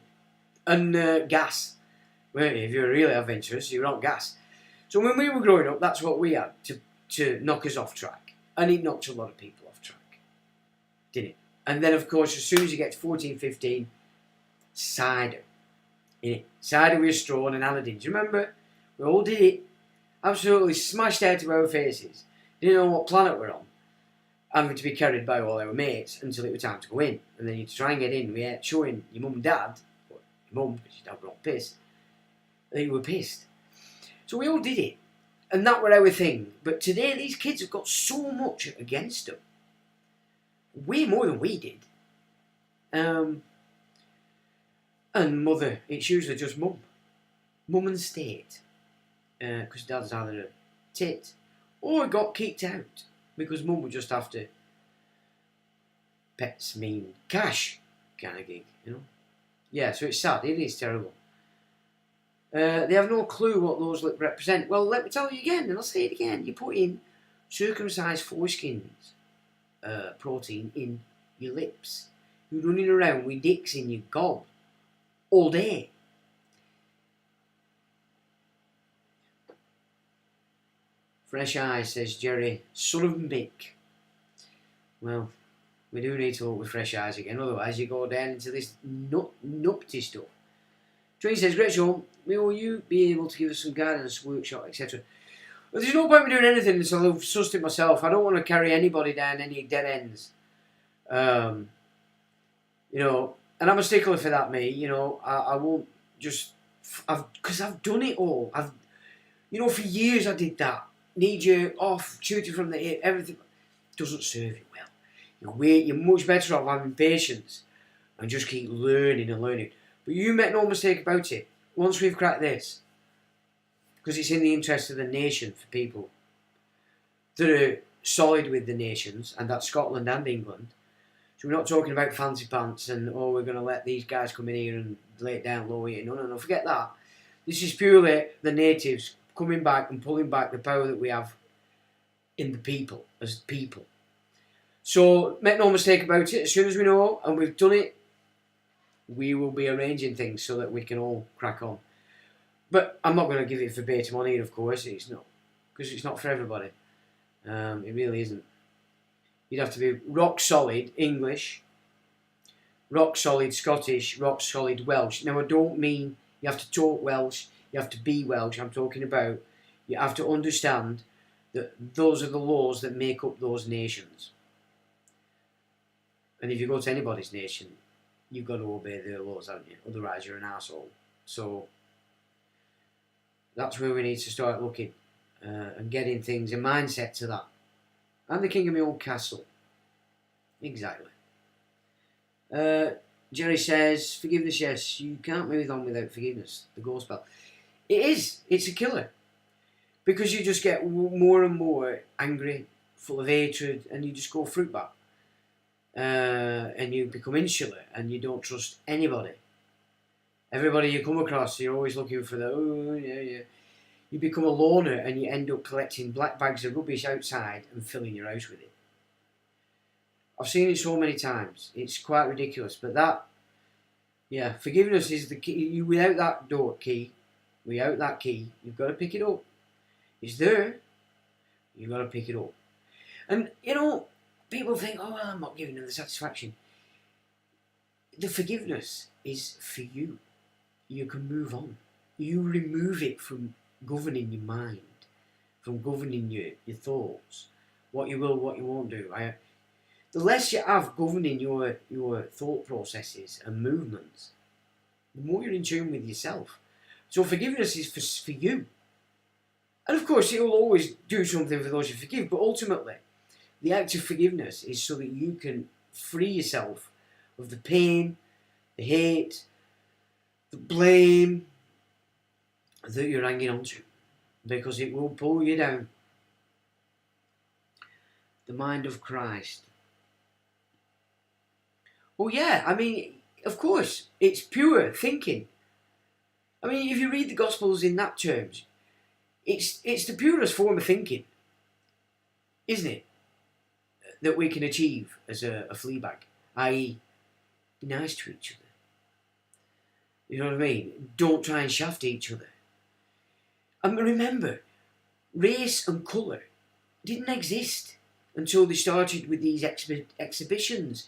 and gas. Well, if you were really adventurous, you were on gas. So when we were growing up, that's what we had to knock us off track. And it knocked a lot of people off track. Didn't it? And then, of course, as soon as you get to 14, 15, cider. Innit? Cider with a straw and an Aladdin. Do you remember? We all did it. Absolutely smashed out of our faces. Didn't know what planet we're on. Having to be carried by all our mates until it was time to go in. And then you try and get in without showing your mum and dad, or your mum, because your dad were all pissed, that you were pissed. So we all did it. And that were our thing. But today, these kids have got so much against them. Way more than we did. And mother, it's usually just mum. Mum and state. Because dad's either a tit or got kicked out. Because mum would just have to pets mean cash kind of gig, you know. Yeah, so it's sad. It is terrible. They have no clue what those lips represent. Well, let me tell you again, and I'll say it again. You put in circumcised foreskins protein in your lips. You're running around with dicks in your gob all day. Fresh eyes, says Jerry. Son of Mick. Well, we do need to look with fresh eyes again, otherwise you go down into this nupty stuff. Train says, great show. Will you be able to give us some guidance, workshop, etc.? Well, there's no point in me doing anything until I've sussed it myself. I don't want to carry anybody down any dead ends. You know, and I'm a stickler for that, me. You know, I won't just... Because I've done it all. You know, for years I did that. Need you off, shooting from the hip, everything. Doesn't serve you well. You're much better off having patience and just keep learning and learning. But you make no mistake about it. Once we've cracked this, because it's in the interest of the nation for people that are solid with the nations, and that's Scotland and England. So we're not talking about fancy pants and, oh, we're going to let these guys come in here and lay it down low here. No, forget that. This is purely the natives coming back and pulling back the power that we have in the people, as people. So, make no mistake about it, as soon as we know, and we've done it, we will be arranging things so that we can all crack on. But I'm not going to give it verbatim on here, of course, it's not. Because it's not for everybody. It really isn't. You'd have to be rock solid English, rock solid Scottish, rock solid Welsh. Now, I don't mean you have to talk Welsh, you have to be Welsh. I'm talking about you have to understand that those are the laws that make up those nations. And if you go to anybody's nation, you've got to obey their laws, haven't you? Otherwise, you're an arsehole. So that's where we need to start looking and getting things, a mindset to that. I'm the king of my own castle. Exactly. Jerry says, forgiveness, yes. You can't move on without forgiveness. The go spell. It is. It's a killer. Because you just get more and more angry, full of hatred, and you just go fruit bat. And you become insular, and you don't trust anybody. Everybody you come across, you're always looking for the, oh, yeah. You become a loner, and you end up collecting black bags of rubbish outside and filling your house with it. I've seen it so many times. It's quite ridiculous. But that, yeah, forgiveness is the key. Without that key, you've got to pick it up. It's there. You've got to pick it up. And, you know, people think, oh, well, I'm not giving them the satisfaction. The forgiveness is for you. You can move on. You remove it from governing your mind, from governing your thoughts, what you will, what you won't do. The less you have governing your thought processes and movements, the more you're in tune with yourself. So forgiveness is for you. And of course, it will always do something for those you forgive, but ultimately, the act of forgiveness is so that you can free yourself of the pain, the hate, the blame that you're hanging on to, because it will pull you down. The mind of Christ. Well, yeah, I mean, of course, it's pure thinking. I mean, if you read the Gospels in that terms, it's the purest form of thinking, isn't it? That we can achieve as a flea bag, i.e., be nice to each other. You know what I mean? Don't try and shaft each other. And remember, race and colour didn't exist until they started with these exhibitions.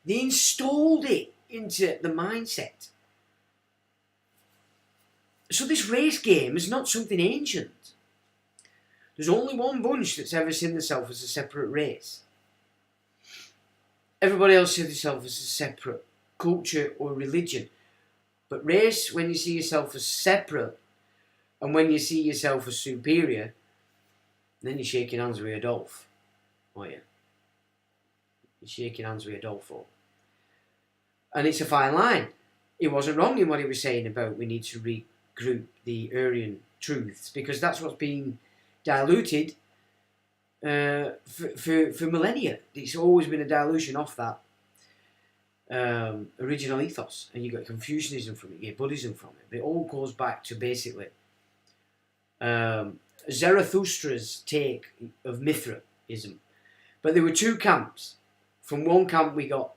They installed it into the mindset. So this race game is not something ancient. There's only one bunch that's ever seen themselves as a separate race. Everybody else sees themselves as a separate culture or religion. But race, when you see yourself as separate, and when you see yourself as superior, then you're shaking hands with Adolf, aren't you? You're shaking hands with Adolfo. And it's a fine line. He wasn't wrong in what he was saying about we need to regroup the Aryan truths, because that's what's being diluted for millennia. It's always been a dilution of that original ethos, and you got Confucianism from it, you get Buddhism from it. But it all goes back to basically Zarathustra's take of Mithraism. But there were two camps. From one camp we got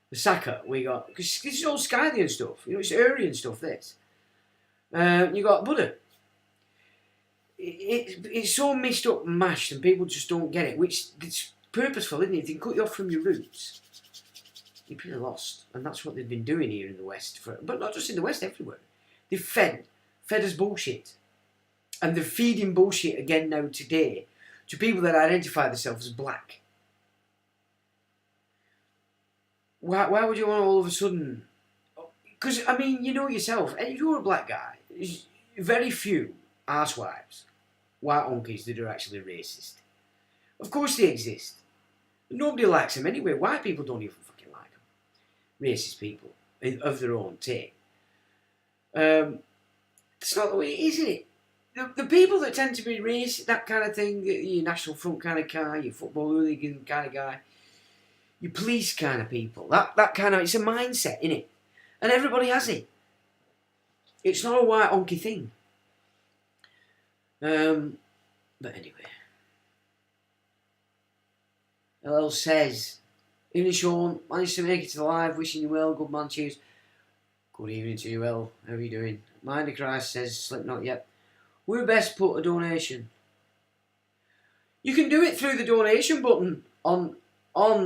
the Saka, because this is all Scythian stuff, it's Aryan stuff, this. You got Buddha. It's so mixed up and mashed, and people just don't get it, which it's purposeful, isn't it? If they can cut you off from your roots, you're pretty lost. And that's what they've been doing here in the West, but not just in the West, everywhere. They've fed us bullshit. And they're feeding bullshit again now today to people that identify themselves as black. Why would you want all of a sudden... Because, I mean, you know yourself, if you're a black guy, there's very few arsewives, white honkies that are actually racist. Of course they exist. Nobody likes them anyway. White people don't even fucking like them. Racist people, of their own take. It's not the way it is, isn't it? The people that tend to be racist, that kind of thing, your National Front kind of guy, your football hooligan kind of guy, your police kind of people, that kind of, it's a mindset, innit? And everybody has it. It's not a white honky thing. But anyway. LL says, evening Sean, managed to make it to the live, wishing you well, good man, cheers. Good evening to you, L. How are you doing? Mind of Christ says, Slipknot, yep. We're best put a donation. You can do it through the donation button on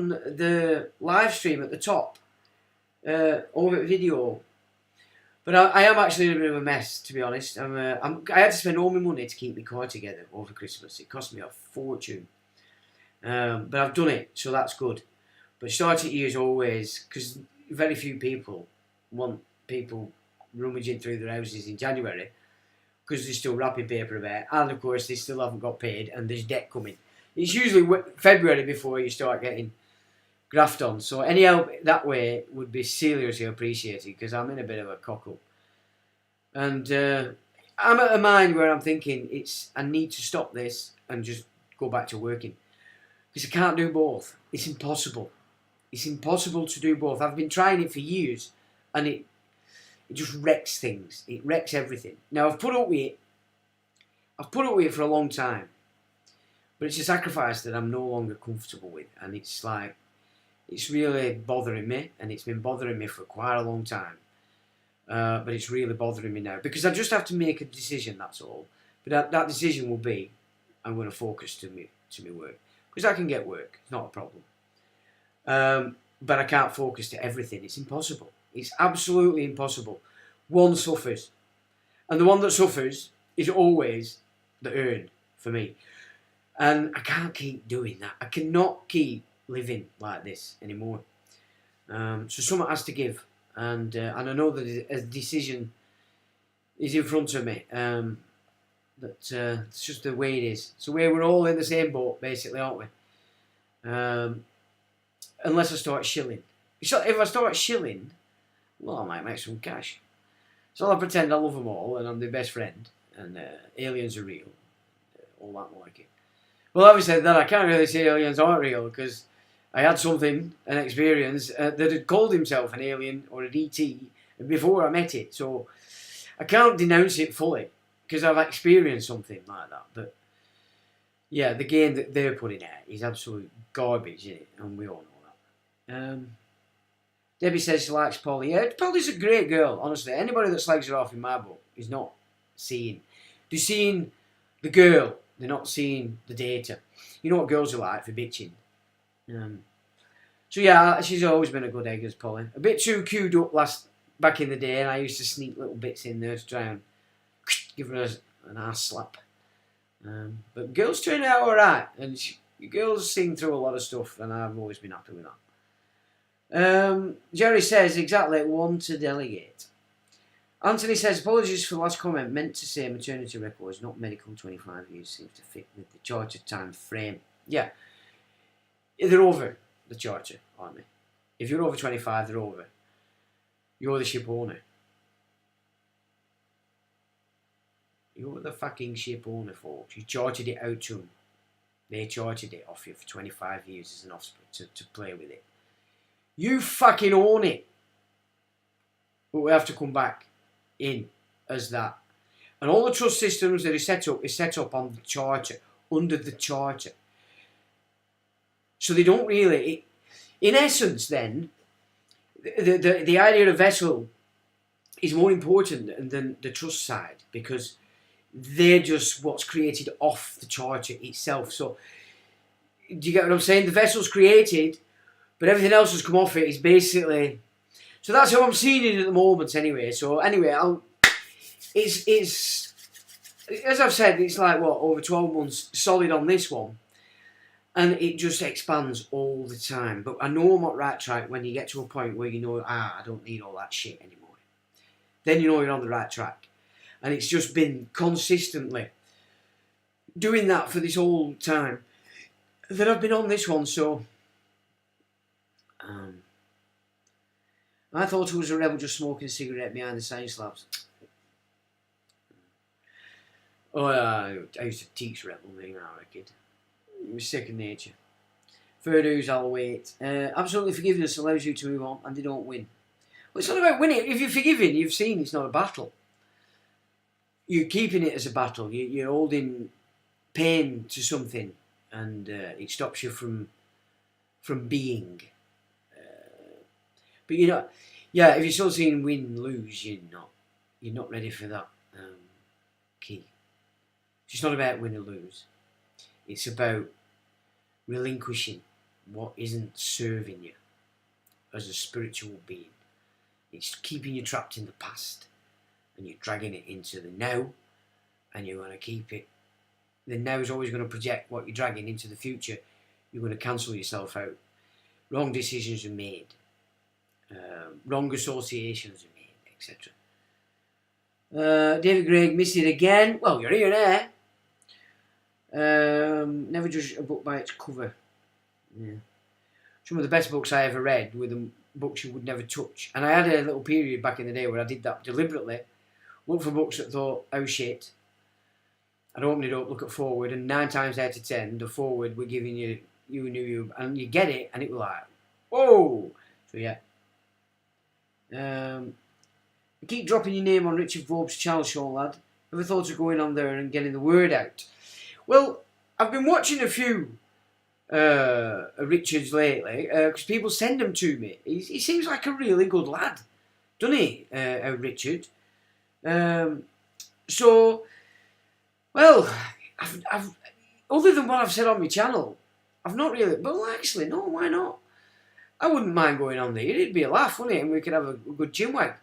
the live stream at the top, over video. But I am actually in a bit of a mess, to be honest. I had to spend all my money to keep my car together over Christmas. It cost me a fortune. But I've done it, so that's good. But start at you as always, because very few people want people rummaging through their houses in January, because there's still wrapping paper about, and of course they still haven't got paid, and there's debt coming. It's usually February before you start getting graft on, so any help that way would be seriously appreciated, because I'm in a bit of a cockle. And I'm at a mind where I'm thinking I need to stop this and just go back to working, because I can't do both. It's impossible. It's impossible to do both. I've been trying it for years, and it just wrecks things. It wrecks everything. Now, I've put up with it. I've put up with it for a long time. But it's a sacrifice that I'm no longer comfortable with. And it's like, it's really bothering me. And it's been bothering me for quite a long time. But it's really bothering me now. Because I just have to make a decision, that's all. But that decision will be, I'm going to focus to me work. Because I can get work. It's not a problem. But I can't focus to everything. It's impossible. It's absolutely impossible. One suffers. And the one that suffers is always the earn for me. And I can't keep doing that. I cannot keep living like this anymore. So something has to give. And I know that a decision is in front of me. It's just the way it is. It's the way we're all in the same boat, basically, aren't we? Unless I start shilling. If I start shilling, well, I might make some cash. So I pretend I love them all and I'm their best friend and aliens are real. All that like it. Well, obviously then I can't really say aliens aren't real because I had something, an experience, that had called himself an alien or an ET before I met it. So I can't denounce it fully because I've experienced something like that. But yeah, the game that they're putting out is absolute garbage, isn't it? And we all know that. Debbie says she likes Polly. Yeah, Polly's a great girl, honestly. Anybody that slags her off in my book is not seeing. They're seeing the girl. They're not seeing the data. You know what girls are like for bitching. So yeah, she's always been a good egg as Polly. A bit too queued up back in the day, and I used to sneak little bits in there to try and give her an ass slap. But girls turn out alright, and girls sing through a lot of stuff, and I've always been happy with that. Jerry says, exactly, one to delegate. Anthony says, apologies for the last comment, meant to say maternity records, not medical 25 years, seems to fit with the charter time frame. Yeah, they're over the charter, aren't they? If you're over 25, they're over. You're the ship owner. You're the fucking ship owner, folks. You chartered it out to them. They chartered it off you for 25 years as an offspring to play with it. You fucking own it. But we have to come back in as that. And all the trust systems that is set up on the charter, under the charter. So they don't really... in essence, then, the idea of vessel is more important than the trust side because they're just what's created off the charter itself. So, do you get what I'm saying? The vessel's created, but everything else has come off it is basically... So that's how I'm seeing it at the moment anyway. So anyway, it's as I've said, it's like, what, over 12 months solid on this one. And it just expands all the time. But I know I'm on right track when you get to a point where you know, I don't need all that shit anymore. Then you know you're on the right track. And it's just been consistently doing that for this whole time that I've been on this one. So I thought I was a rebel just smoking a cigarette behind the science labs. Oh, I used to teach rebel when I was a kid. It was second nature. Fair dues, I'll wait. Absolutely forgiveness allows you to move on, and they don't win. Well, it's not about winning. If you're forgiving, you've seen it's not a battle. You're keeping it as a battle. You're holding pain to something, and it stops you from being. But you're not. Yeah, if you're still seeing win lose, you're not ready for that key. It's not about win or lose. It's about relinquishing what isn't serving you as a spiritual being. It's keeping you trapped in the past and you're dragging it into the now and you're going to keep it. The now is always going to project what you're dragging into the future. You're going to cancel yourself out. Wrong decisions are made. Wrong associations are made, etc. David Gregg, missed it again. Well, you're here there. Never judge a book by its cover. Yeah. Some of the best books I ever read were the books you would never touch. And I had a little period back in the day where I did that deliberately. Look for books that thought, oh shit. I'd open it up, look at forward, and 9 times out of 10, the forward were giving you and you get it, and it was like, whoa. So yeah. You keep dropping your name on Richard Forbes' channel show, lad. Ever thought of going on there and getting the word out? Well, I've been watching a few Richards lately because people send them to me. He seems like a really good lad, doesn't he, Richard? So, well, I've other than what I've said on my channel, I've not really. Well, actually, no. Why not? I wouldn't mind going on there. It'd be a laugh, wouldn't it? And we could have a good chinwag.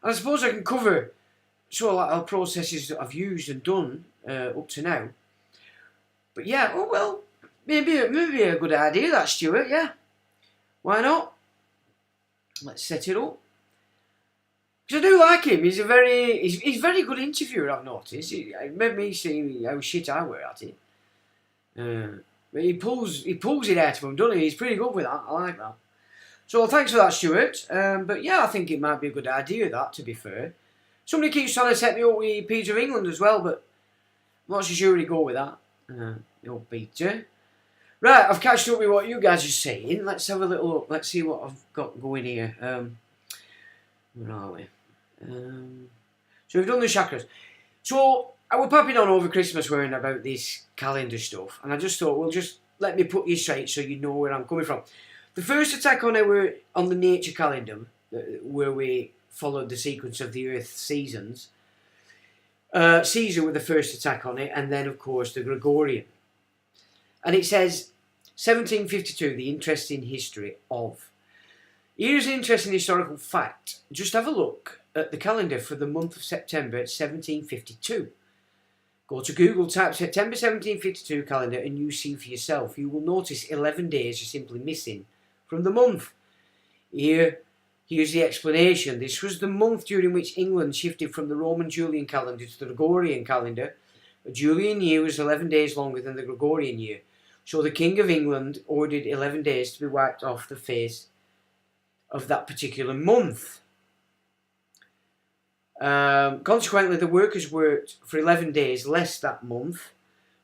And I suppose I can cover sort of like our processes that I've used and done up to now. But yeah, oh well, maybe a good idea that, Stuart. Yeah, why not? Let's set it up. Because I do like him. He's a very good interviewer. I've noticed. It made me see how shit I were at it. But he pulls it out of him, doesn't he? He's pretty good with that. I like that. So thanks for that, Stuart. But yeah, I think it might be a good idea, that, to be fair. Somebody keeps trying to set me up with Peter of England as well, but I'm not so sure where to go with that. The old Peter. Right, I've catched up with what you guys are saying. Let's have a little look. Let's see what I've got going here. Where are we? So we've done the chakras. So I was popping on over Christmas worrying about this calendar stuff, and I just thought, well, just let me put you straight so you know where I'm coming from. The first attack on the nature calendar, where we followed the sequence of the Earth seasons, Caesar with the first attack on it, and then of course the Gregorian. And it says 1752, the interesting history of. Here's an interesting historical fact. Just have a look at the calendar for the month of September 1752. Go to Google, type September 1752 calendar, and you see for yourself. You will notice 11 days are simply missing from the month. Here's the explanation. This was the month during which England shifted from the Roman Julian calendar to the Gregorian calendar. A Julian year was 11 days longer than the Gregorian year. So the King of England ordered 11 days to be wiped off the face of that particular month. Consequently, the workers worked for 11 days less that month,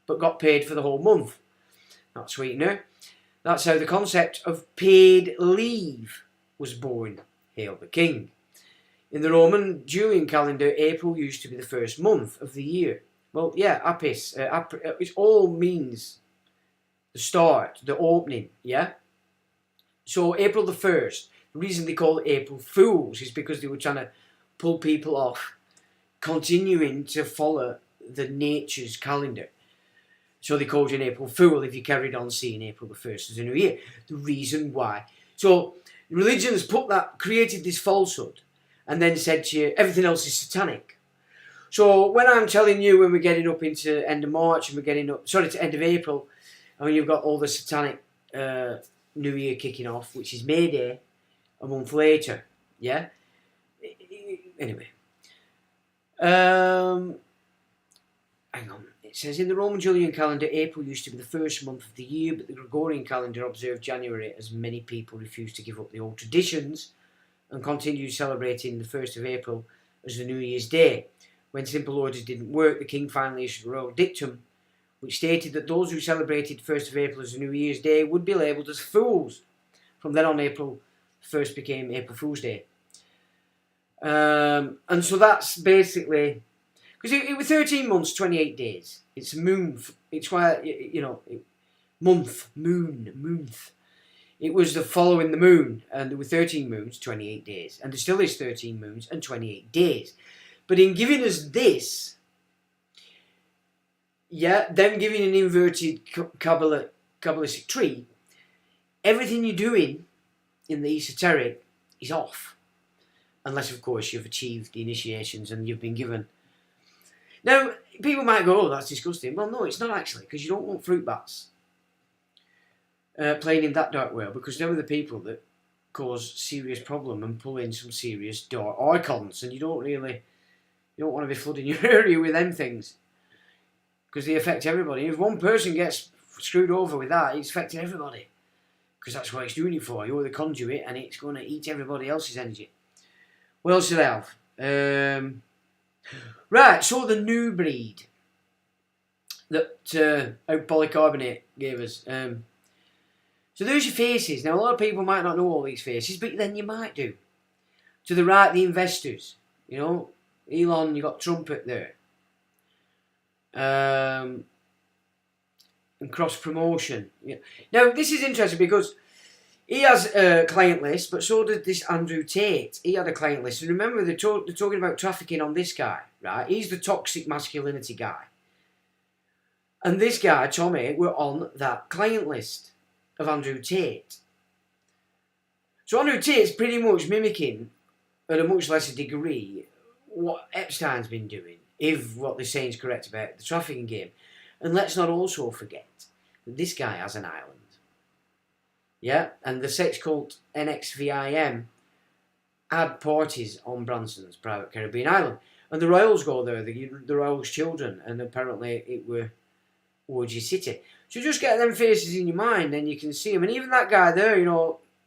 but got paid for the whole month. Not sweetener. That's how the concept of paid leave was born. Hail the King. In the Roman Julian calendar, April used to be the first month of the year. Well, yeah, Apis. It all means the start, the opening, yeah? So April the 1st, the reason they call it April Fools is because they were trying to pull people off continuing to follow the nature's calendar. So they called you an April Fool if you carried on seeing April the 1st as a new year. The reason why. So religions created this falsehood and then said to you, everything else is satanic. So when I'm telling you when we're getting up into end of March and we're getting up, to end of April, and when you've got all the satanic New Year kicking off, which is May Day, a month later, yeah? Anyway. Hang on. It says, in the Roman Julian calendar, April used to be the first month of the year, but the Gregorian calendar observed January as many people refused to give up the old traditions and continued celebrating the 1st of April as the New Year's Day. When simple orders didn't work, the king finally issued a royal dictum which stated that those who celebrated 1st of April as a New Year's Day would be labelled as fools. From then on, April 1st became April Fool's Day. And so that's basically... Because it was 13 months, 28 days. It's moon. It's why, month. It was the following the moon. And there were 13 moons, 28 days. And there still is 13 moons and 28 days. But in giving us this, them giving an inverted Kabbalistic tree, everything you're doing in the esoteric is off. Unless, of course, you've achieved the initiations and you've been given... Now, people might go, oh, that's disgusting. Well, no, it's not actually, because you don't want fruit bats playing in that dark world, because they were the people that cause serious problem and pull in some serious dark icons, and you don't want to be flooding your area with them things, because they affect everybody. If one person gets screwed over with that, it's affecting everybody, because that's what it's doing it for. You're the conduit, and it's going to eat everybody else's energy. What else did I have? Right, so the new breed that polycarbonate gave us. So there's your faces. Now, a lot of people might not know all these faces, but then you might do. To the right, the investors. Elon, you got Trumpet there. And cross-promotion. Yeah. Now, this is interesting because he has a client list, but so did this Andrew Tate. He had a client list. And remember, they're talking about trafficking on this guy, right? He's the toxic masculinity guy. And this guy, Tommy, were on that client list of Andrew Tate. So Andrew Tate's pretty much mimicking, at a much lesser degree, what Epstein's been doing, if what they're saying is correct about the trafficking game. And let's not also forget that this guy has an island. Yeah, and the sex cult NXVIM had parties on Branson's private Caribbean island. And the royals go there, the royals' children, and apparently it were Orgy City. So just get them faces in your mind, and you can see them. And even that guy there,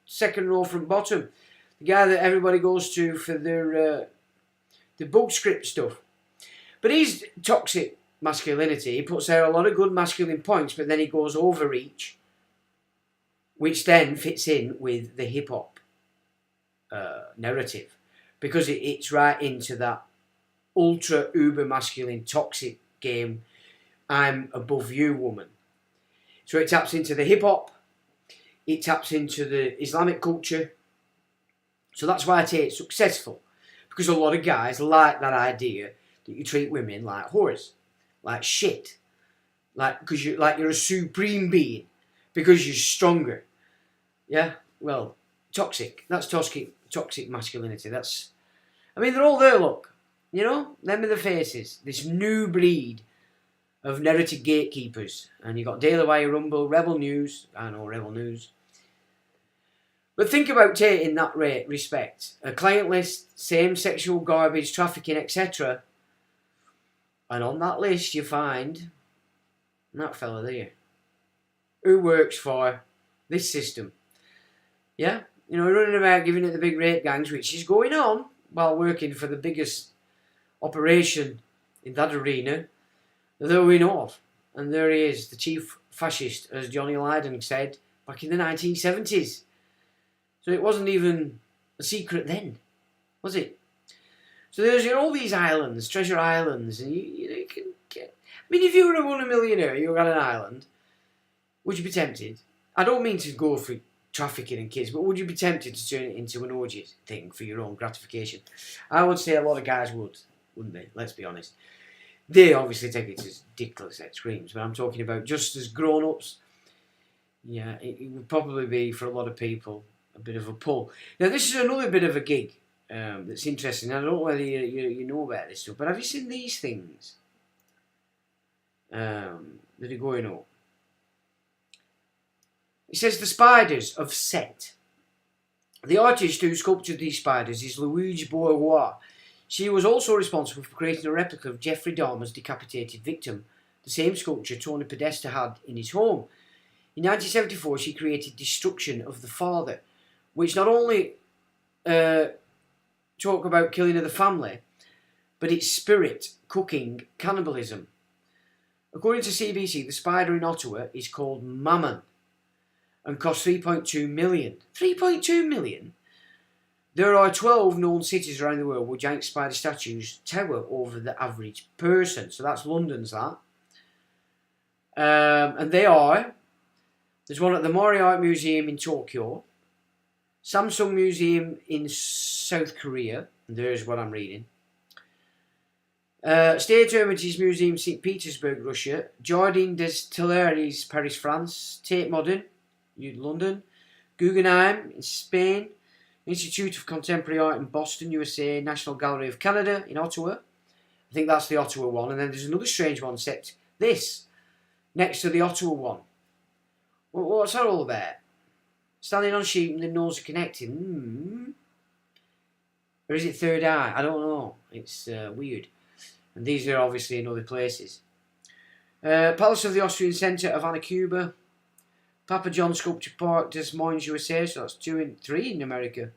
second row from bottom, the guy that everybody goes to for their The book script stuff. But his toxic masculinity, he puts there a lot of good masculine points, but then he goes overreach, which then fits in with the hip-hop narrative, because it's right into that ultra uber masculine toxic game, I'm above you woman. So it taps into the hip-hop, it taps into the Islamic culture. So that's why I say it's successful, because a lot of guys like that idea that you treat women like whores, like shit, because you're a supreme being, because you're stronger. Yeah, well, toxic. That's toxic masculinity. They're all there. Look, them are the faces. This new breed of narrative gatekeepers, and you got Daily Wire, Rumble, Rebel News. I know Rebel News. But think about taking that respect. A client list, same sexual garbage, trafficking, etc. And on that list you find that fella there, who works for this system. Yeah? Running about giving it the big rape gangs, which is going on while working for the biggest operation in that arena that we know of. And there he is, the chief fascist, as Johnny Lydon said back in the 1970s. So it wasn't even a secret then, was it? So there's all these islands, treasure islands, and you can get... if you were a millionaire, you were on an island, would you be tempted? I don't mean to go for trafficking and kids, but would you be tempted to turn it into an orgy thing for your own gratification? I would say a lot of guys would, wouldn't they? Let's be honest. They obviously take it to ridiculous extremes, but I'm talking about just as grown-ups. Yeah, it would probably be, for a lot of people, a bit of a pull. Now, this is another bit of a gig that's interesting. I don't know whether you know about this stuff, but have you seen these things that are going on? It says the spiders of Set. The artist who sculptured these spiders is Louise Bourgeois. She was also responsible for creating a replica of Jeffrey Dahmer's decapitated victim, the same sculpture Tony Podesta had in his home. In 1974, she created Destruction of the Father, which not only talk about killing of the family, but its spirit, cooking, cannibalism. According to CBC, the spider in Ottawa is called Mammon and cost $3.2 million. $3.2 million? There are 12 known cities around the world where giant spider statues tower over the average person. So that's London's that. And they are... There's one at the Mori Art Museum in Tokyo, Samsung Museum in South Korea, and there's what I'm reading. State Hermitage Museum, St. Petersburg, Russia. Jardin des Tuileries, Paris, France. Tate Modern, London. Guggenheim in Spain. Institute of Contemporary Art in Boston, USA. National Gallery of Canada in Ottawa. I think that's the Ottawa one. And then there's another strange one, except this, next to the Ottawa one. What's that all about? Standing on sheep and the nose are connecting. Or is it third eye? I don't know. It's weird. And these are obviously in other places. Palace of the Austrian Centre of Havana, Cuba. Papa John Sculpture Park, Des Moines, USA. So that's 2 and 3 in America.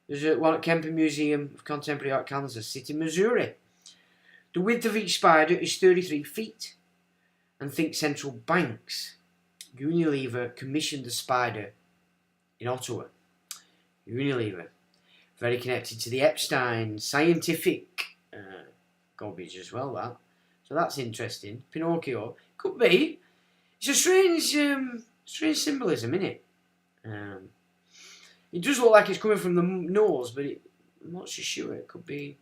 There's one at Kemper Museum of Contemporary Art, Kansas City, Missouri. The width of each spider is 33 feet. And think Central Banks. Unilever commissioned the spider in Ottawa. Unilever. Very connected to the Epstein scientific garbage as well, that. So that's interesting. Pinocchio. Could be. It's a strange symbolism, isn't it? It does look like it's coming from the nose, but I'm not so sure. It could be.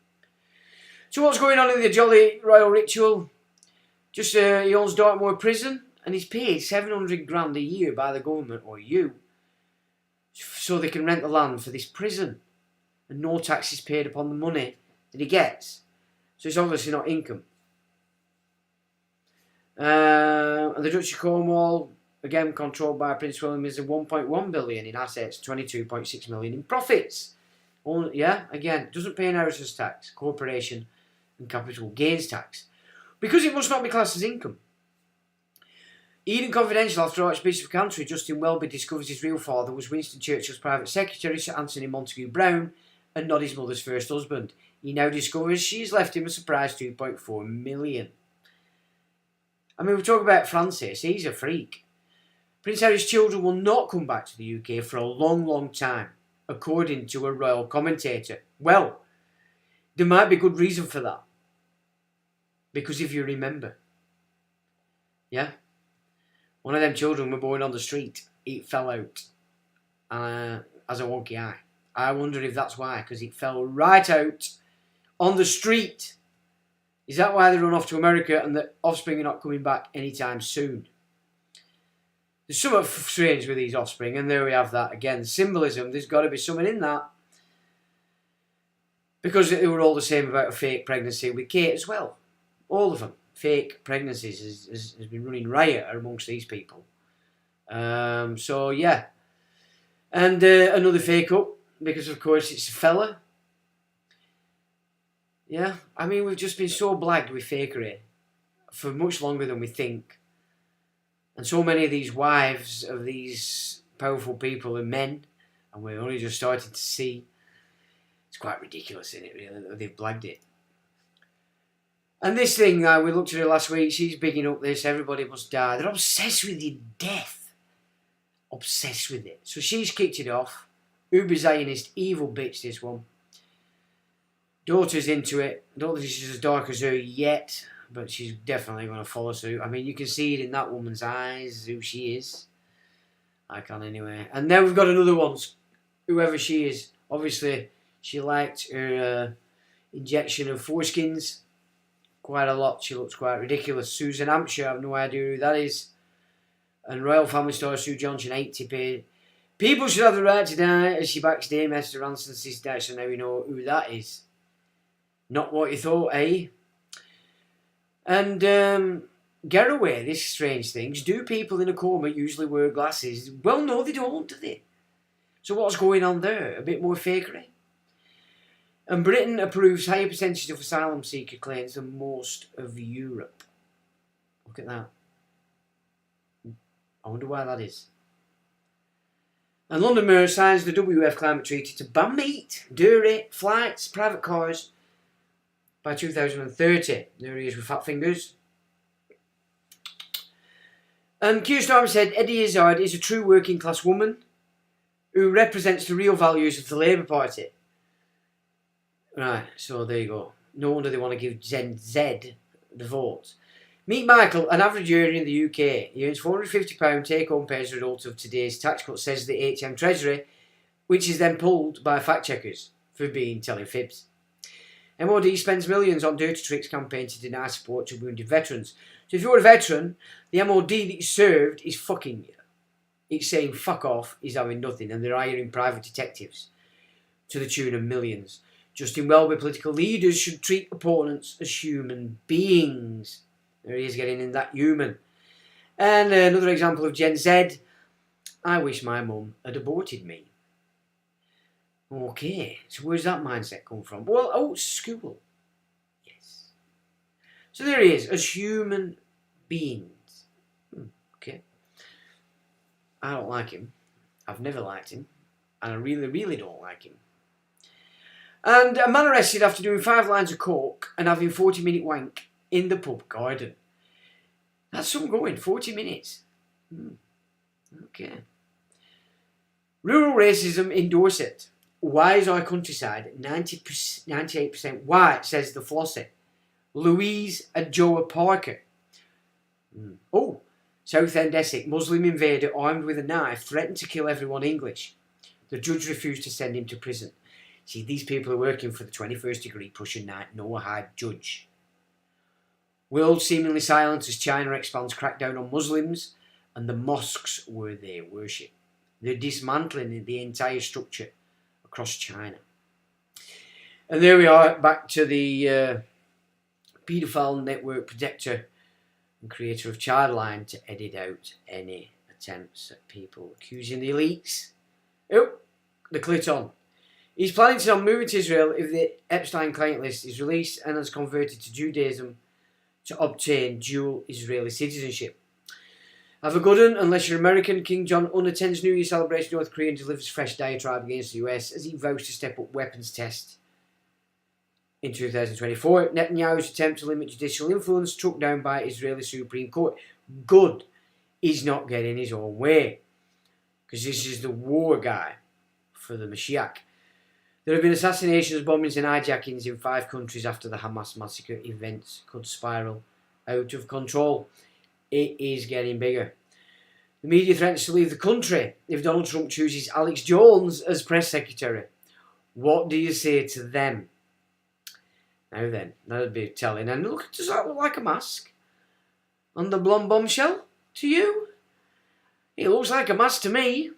So what's going on in the Jolly Royal Ritual? Just he owns Dartmoor Prison, and he's paid $700,000 a year by the government, or you, so they can rent the land for this prison, and no tax is paid upon the money that he gets. So it's obviously not income. And the Duchy of Cornwall, again controlled by Prince William, is $1.1 billion in assets, $22.6 million in profits. Again, doesn't pay inheritance tax, corporation and capital gains tax, because it must not be classed as income. Eden Confidential, after Archbishop of Canterbury, Justin Welby discovers his real father was Winston Churchill's private secretary, Sir Anthony Montague Brown, and not his mother's first husband. he now discovers she's left him a surprise 2.4 million. I mean, we talk about Francis, he's a freak. Prince Harry's children will not come back to the UK for a long, long time, according to a royal commentator. Well, there might be good reason for that. Because if you remember, yeah, one of them children were born on the street. It fell out as a wonky eye. I wonder if that's why, because it fell right out on the street. Is that why they run off to America and the offspring are not coming back anytime soon? There's something strange with these offspring, and there we have that again. Symbolism, there's got to be something in that. Because they were all the same about a fake pregnancy with Kate as well. All of them. Fake pregnancies has been running riot amongst these people. So, yeah. And another fake up, because of course it's a fella. Yeah, I mean, we've just been so blagged with fakery for much longer than we think. And so many of these wives of these powerful people are men, and we're only just starting to see. It's quite ridiculous, isn't it, really, that they've blagged it. And this thing, we looked at her last week, she's bigging up this, everybody must die. They're obsessed with your death. Obsessed with it. So she's kicked it off. Uber Zionist, evil bitch, this one. Daughter's into it. I don't think she's as dark as her yet, but she's definitely going to follow suit. I mean, you can see it in that woman's eyes, who she is. I can anyway. And then we've got another one, whoever she is. Obviously, she liked her injection of foreskins quite a lot. She looks quite ridiculous. Susan Hampshire, I have no idea who that is. And Royal Family star Sue Johnson, 80p. People should have the right to die as she backs Dame Esther Ranson sister, so now you know who that is. Not what you thought, eh? And Garraway, this strange things. Do people in a coma usually wear glasses? Well, no, they don't, do they? So what's going on there? A bit more fakery? And Britain approves higher percentage of asylum seeker claims than most of Europe. Look at that. I wonder why that is. And London Mayor signs the WF climate treaty to ban meat, dairy, flights, private cars by 2030. There he is with fat fingers. And Keir Starmer said Eddie Izzard is a true working class woman who represents the real values of the Labour Party. Right, so there you go. No wonder they want to give Gen Z the vote. Meet Michael, an average earner in the UK. He earns £450 take-home pay as a result of today's tax cut, says the HM Treasury, which is then pulled by fact-checkers for telling fibs. MOD spends millions on dirty tricks campaign to deny support to wounded veterans. So if you're a veteran, the MOD that you served is fucking you. It's saying fuck off, he's having nothing, and they're hiring private detectives to the tune of millions. Justin Welby, political leaders should treat opponents as human beings. There he is getting in that human. And another example of Gen Z. I wish my mum had aborted me. Okay, so where's that mindset come from? Well, school. Yes. So there he is, as human beings. Okay. I don't like him. I've never liked him. And I really, really don't like him. And a man arrested after doing 5 lines of coke and having 40-minute wank in the pub garden. That's some going, 40 minutes. Okay. Rural racism in Dorset. Why is our countryside 98% white, says the Flossie. Louise Adjoa Parker. Southend Essex. Muslim invader armed with a knife threatened to kill everyone English. The judge refused to send him to prison. See, these people are working for the 21st degree Prussian Noah Hyde judge. World seemingly silent as China expands crackdown on Muslims and the mosques where they worship. They're dismantling the entire structure across China. And there we are, back to the paedophile network protector and creator of Childline to edit out any attempts at people accusing the elites. The clit on. He's planning to move to Israel if the Epstein client list is released and has converted to Judaism to obtain dual Israeli citizenship. Have a good one. Unless you're American, King John unattends New Year celebration in North Korea and delivers fresh diatribe against the US as he vows to step up weapons test in 2024. Netanyahu's attempt to limit judicial influence struck down by Israeli Supreme Court. Good. He's not getting his own way. Because this is the war guy for the Mashiach. There have been assassinations, bombings and hijackings in 5 countries after the Hamas massacre. Events could spiral out of control. It is getting bigger. The media threatens to leave the country if Donald Trump chooses Alex Jones as press secretary. What do you say to them? Now then, that would be telling. And look, does that look like a mask on the blonde bombshell to you? It looks like a mask to me.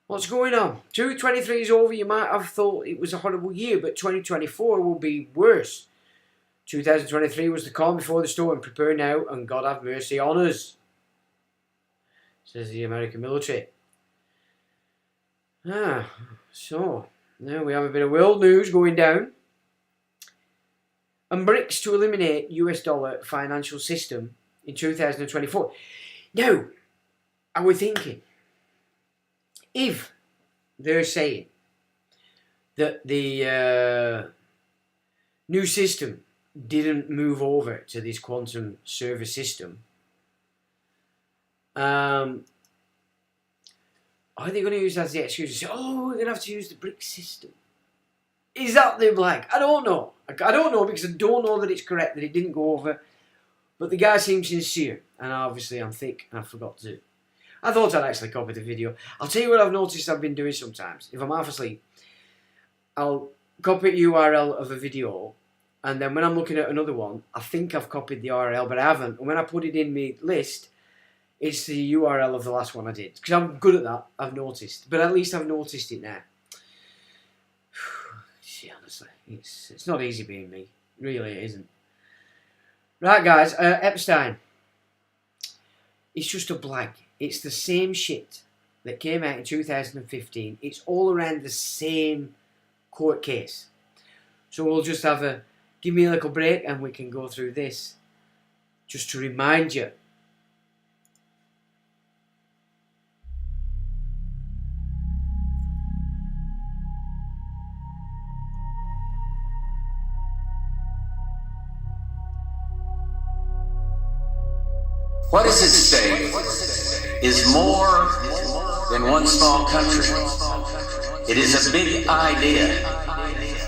What's going on? 2023 is over. You might have thought it was a horrible year, but 2024 will be worse. 2023 was the calm before the storm. Prepare now and God have mercy on us, says the American military. So now we have a bit of world news going down. And BRICS to eliminate US dollar financial system in 2024. Now, I was thinking, if they're saying that the new system didn't move over to this quantum server system, are they going to use that as the excuse to say, oh, we're going to have to use the BRICS system? Is that the black? I don't know. I don't know because I don't know that it's correct that it didn't go over. But the guy seems sincere. And obviously I'm thick and I forgot to. I thought I'd actually copy the video. I'll tell you what I've noticed I've been doing sometimes. If I'm half asleep, I'll copy the URL of a video. And then when I'm looking at another one, I think I've copied the URL, but I haven't. And when I put it in my list, it's the URL of the last one I did. Because I'm good at that, I've noticed. But at least I've noticed it now. See, honestly, it's not easy being me. Really, it isn't. Right, guys, Epstein. It's just a blag. It's the same shit that came out in 2015. It's all around the same court case. So we'll just have a... Give me a little break and we can go through this. Just to remind you. What is at stake is more than one small country. It is a big idea,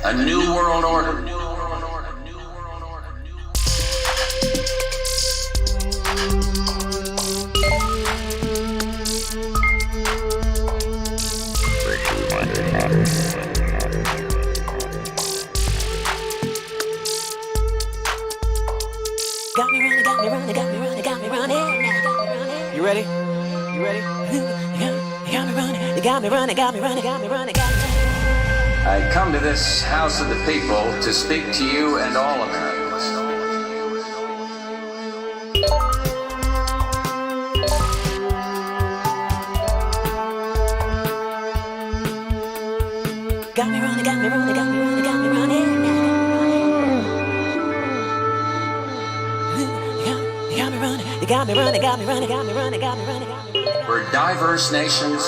a new world order. Got me running, got me running, got me running, got me running. You ready? You ready? You got me running, you got me running, got me running, got me running, got me running. I come to this house of the people to speak to you and all Americans. Got me running, got me running, got me running, got me running. You got me running, got me running, got me running, got me running, got me running. Where diverse nations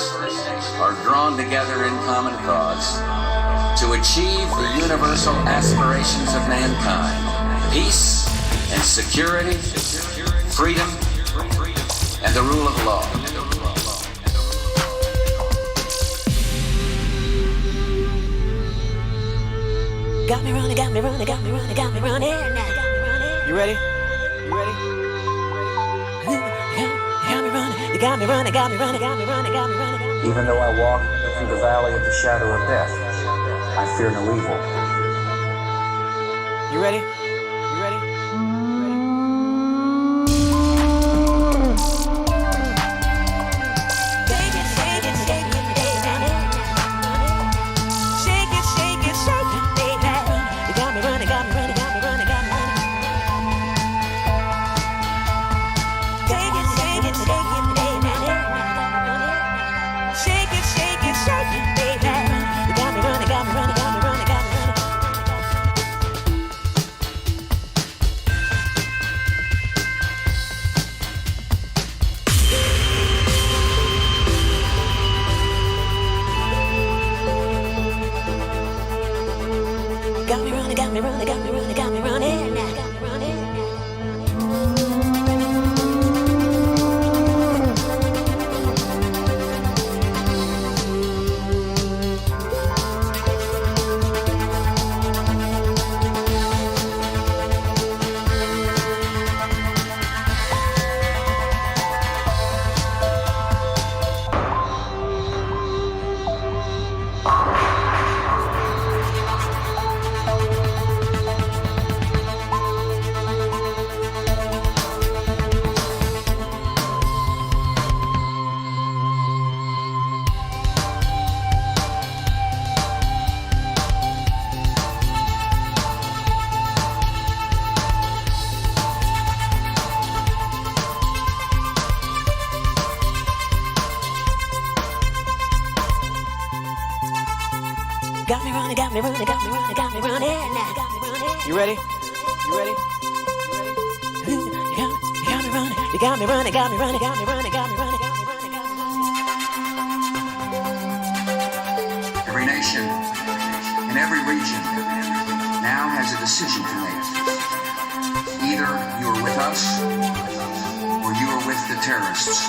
are drawn together in common cause to achieve the universal aspirations of mankind: peace and security, freedom, and the rule of law. Got me running, got me running, got me running, got me running. You ready? You ready? You got me running, got me running, got me running, got me running. Even though I walk through the valley of the shadow of death, I fear no evil. You ready? You ready? Shake it, shake it, shake it, baby. Shake it, shake it, shake it, baby. You got me running, got me running, got me running, got me running. Shake it, shake it, shake it, baby. Shake it, shake it, shake it, baby. You got me running, got me running, got me running, got me running. got me running, got me running, got me running, got me running, now got me running. Got me running, got me running, got me running, got me running, now got me running. You ready? You ready? You got me running, you got me running, got me running, got me running, got me running, got me running, got me running. Every nation in every region now has a decision to make. Either you are with us or you are with the terrorists.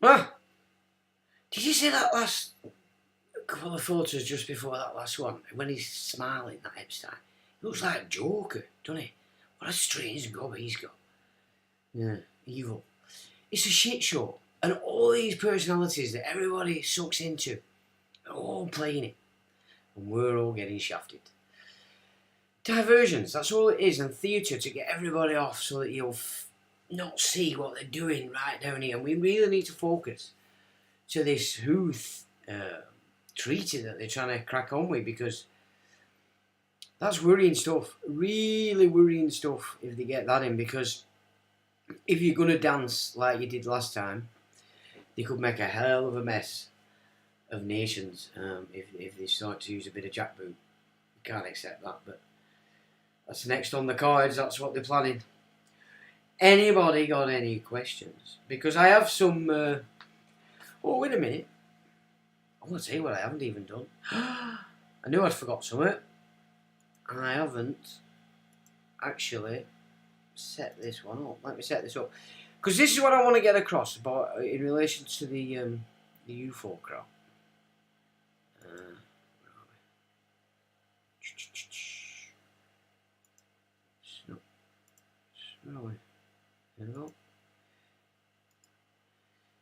Ah, did you see that last couple of photos just before that last one? When he's smiling, that Epstein. He looks like a Joker, doesn't he? What a strange gob he's got. Yeah, evil. It's a shit show. And all these personalities that everybody sucks into are all playing it. And we're all getting shafted. Diversions, that's all it is. And theatre to get everybody off so that you'll not see what they're doing right down here. And we really need to focus to this treaty that they're trying to crack on with, because that's worrying stuff. Really worrying stuff if they get that in, because if you're going to dance like you did last time, they could make a hell of a mess of nations if they start to use a bit of jackboot. We can't accept that, but that's next on the cards. That's what they're planning. Anybody got any questions? Because I have some... oh, wait a minute. I want to tell you what I haven't even done. I knew I'd forgot something. And I haven't actually set this one up. Let me set this up. Because this is what I want to get across about in relation to the UFO crowd. There we go.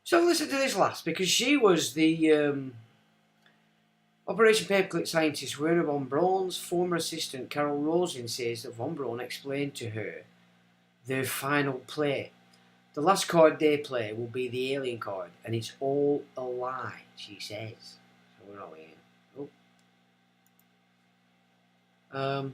So listen to this last, because she was the Operation Paperclip scientist Werner von Braun's former assistant. Carol Rosen says that von Braun explained to her their final play. The last card they play will be the alien card, and it's all a lie, she says. So we're not waiting. Oh.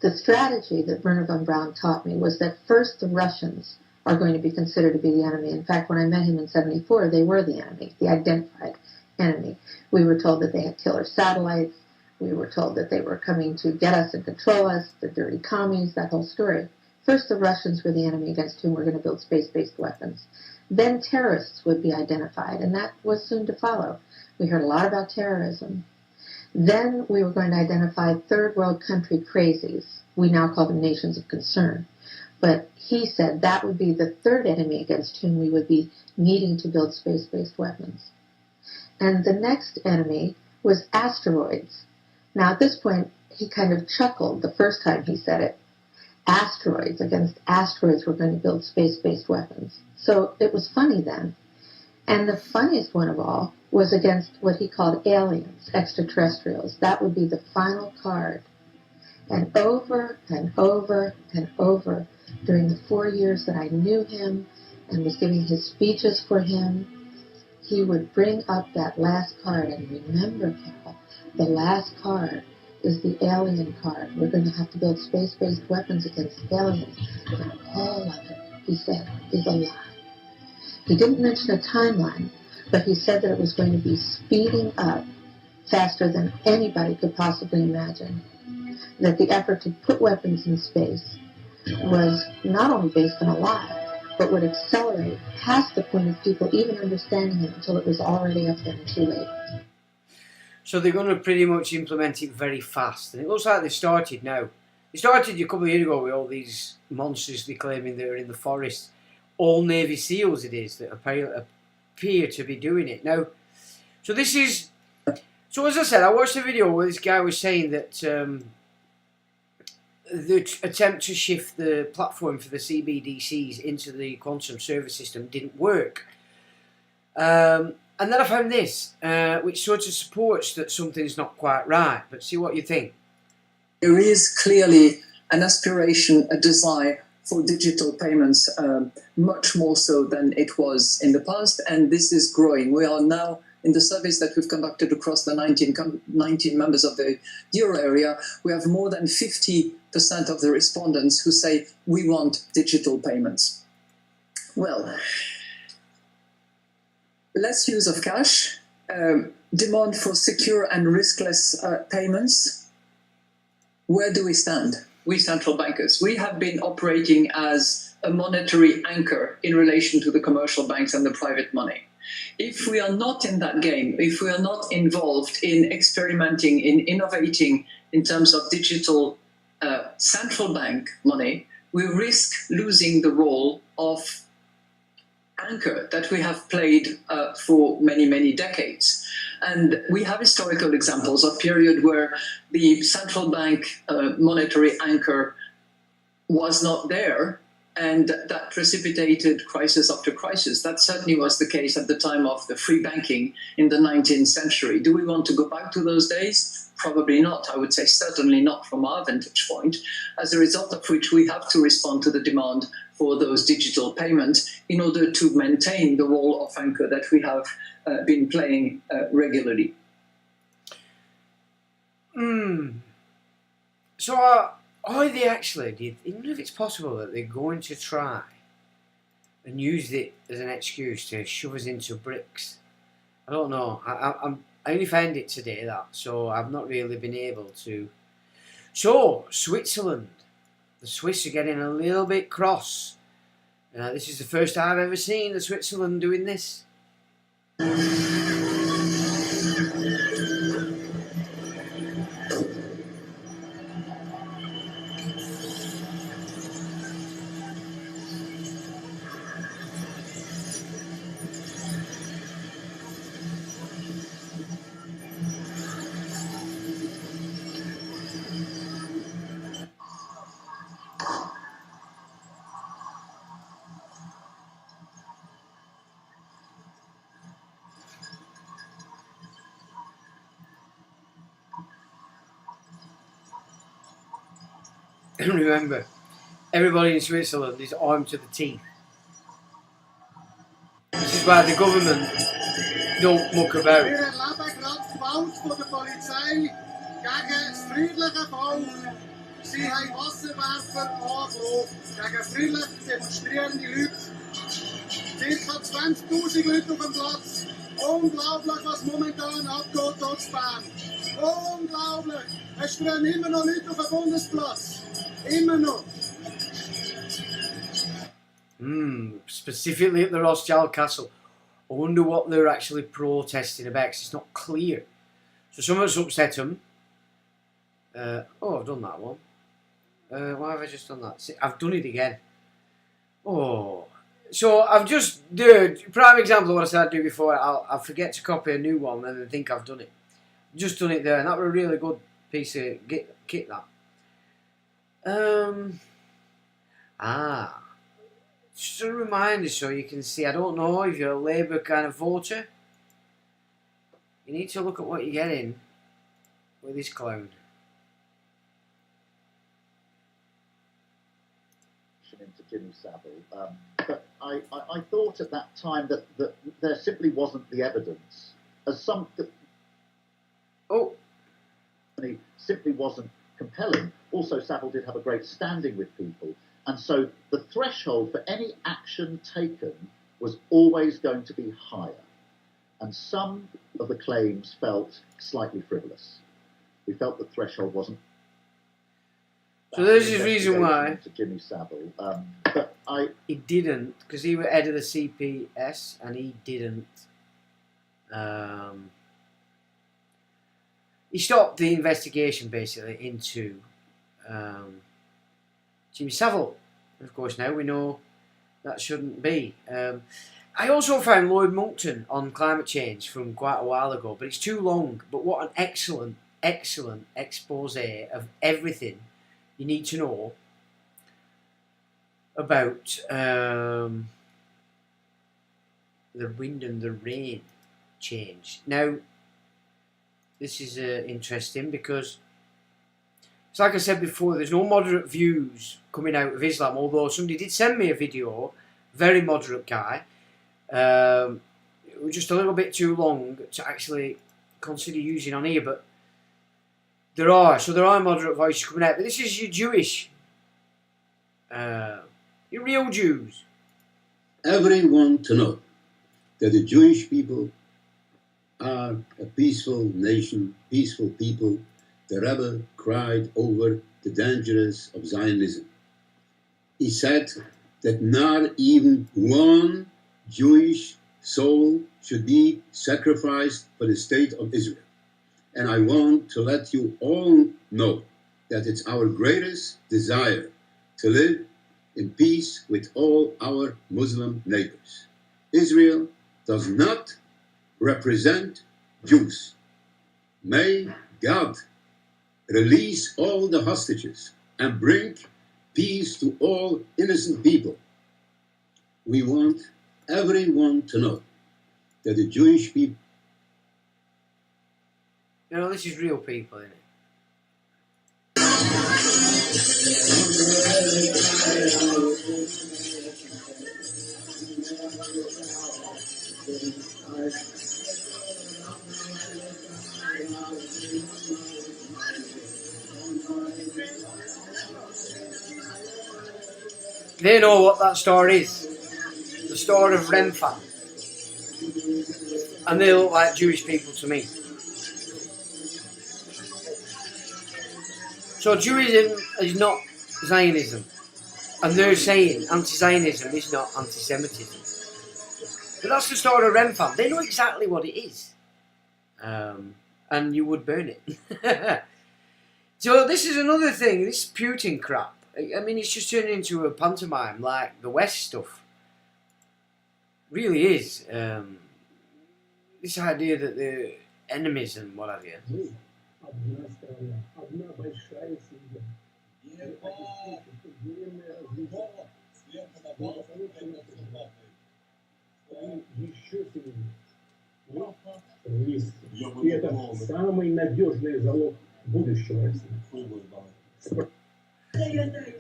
The strategy that Werner von Braun taught me was that first the Russians are going to be considered to be the enemy. In fact, when I met him in '74, they were the enemy, the identified enemy. We were told that they had killer satellites. We were told that they were coming to get us and control us, the dirty commies, that whole story. First, the Russians were the enemy against whom we're going to build space-based weapons. Then terrorists would be identified, and that was soon to follow. We heard a lot about terrorism. Then we were going to identify third world country crazies. We now call them nations of concern. But he said that would be the third enemy against whom we would be needing to build space-based weapons. And the next enemy was asteroids. Now, at this point, he kind of chuckled the first time he said it. Asteroids, against asteroids, we're going to build space-based weapons. So it was funny then. And the funniest one of all was against what he called aliens, extraterrestrials. That would be the final card. And over and over and over, during the 4 years that I knew him and was giving his speeches for him, he would bring up that last card. And remember, Carol, the last card is the alien card. We're going to have to build space-based weapons against aliens. And all of it, he said, is a lie. He didn't mention a timeline, but he said that it was going to be speeding up faster than anybody could possibly imagine. That the effort to put weapons in space was not only based on a lie, but would accelerate past the point of people even understanding it until it was already up there and too late. So they're going to pretty much implement it very fast. And it looks like they've started now. They started a couple of years ago with all these monsters they're claiming that are in the forest. All Navy SEALs it is that appear to be doing it. Now, so this is... So as I said, I watched a video where this guy was saying that the attempt to shift the platform for the CBDCs into the quantum server system didn't work. And then I found this, which sort of supports that something's not quite right. But see what you think. There is clearly an aspiration, a desire for digital payments, much more so than it was in the past, and this is growing. We are now, in the surveys that we've conducted across the 19 members of the euro area, we have more than 50% of the respondents who say, we want digital payments. Well, less use of cash, demand for secure and riskless payments. Where do we stand? We central bankers, we have been operating as a monetary anchor in relation to the commercial banks and the private money. If we are not in that game, if we are not involved in experimenting, in innovating in terms of digital central bank money, we risk losing the role of anchor that we have played for many, many decades. And we have historical examples of period where the central bank monetary anchor was not there, and that precipitated crisis after crisis. That certainly was the case at the time of the free banking in the 19th century. Do we want to go back to those days? Probably not. I would say certainly not from our vantage point, as a result of which we have to respond to the demand for those digital payments in order to maintain the role of anchor that we have been playing regularly. So are they actually, do you know if it's possible that they're going to try and use it as an excuse to shove us into bricks? I don't know. I only found it today, that, so I've not really been able to. So, Switzerland. The Swiss are getting a little bit cross. This is the first I've ever seen the Switzerland doing this. And remember, Everybody in Switzerland is armed to the teeth. This is why the government don't muck about. Wir erleben gerade Gewalt von der Polizei gegen das friedliche Volk. Sie haben Wasserwerfer angelassen gegen friedlich demonstrierende Leute. Circa 20.000 Leute auf dem Platz. Unglaublich, was momentan abgeht hier in Bern. Unglaublich. Es stehen immer noch Leute auf dem Bundesplatz. Immer noch. Specifically at the Rothschild Castle. I wonder what they're actually protesting about, because it's not clear. So something's upset them. Oh, I've done that one. Why have I just done that? See, I've done it again. Oh. So I've just, prime example of what I said I'd do before. I'll forget to copy a new one and then think I've done it. Just done it there, and that was a really good piece of kit, that. Just a reminder so you can see, I don't know if you're a Labour kind of voter. You need to look at what you're getting with this clown. Into Jimmy Savile, but I thought at that time that there simply wasn't the evidence, as some simply wasn't compelling. Also, Savile did have a great standing with people, and so the threshold for any action taken was always going to be higher. And some of the claims felt slightly frivolous. We felt the threshold wasn't. So there's his reason why. To Jimmy Savile, but he didn't, because he was head of the CPS, and he didn't. He stopped the investigation basically into Jimmy Savile. Of course, now we know that shouldn't be. I also found Lloyd Monckton on climate change from quite a while ago, but it's too long. But what an excellent, excellent expose of everything you need to know about the wind and the rain change. Now, this is interesting because it's like I said before, there's no moderate views coming out of Islam, although somebody did send me a video, very moderate guy. It was just a little bit too long to actually consider using on here, but there are moderate voices coming out, but this is your Jewish, your real Jews. Everyone to know that the Jewish people are a peaceful nation, peaceful people. The Rebbe cried over the dangers of Zionism. He said that not even one Jewish soul should be sacrificed for the state of Israel. And I want to let you all know that it's our greatest desire to live in peace with all our Muslim neighbors. Israel does not represent Jews. May God release all the hostages and bring peace to all innocent people. We want everyone to know that the Jewish people. You know, this is real people, isn't it? They know what that store is. The store of Renfan. And they look like Jewish people to me. So Judaism is not Zionism. And they're saying anti-Zionism is not anti-Semitism. But that's the store of Renfan. They know exactly what it is. And you would burn it. So this is another thing, this Putin crap. I mean, it's just turning into a pantomime like the West stuff. Really is. This idea that they're enemies and what have you.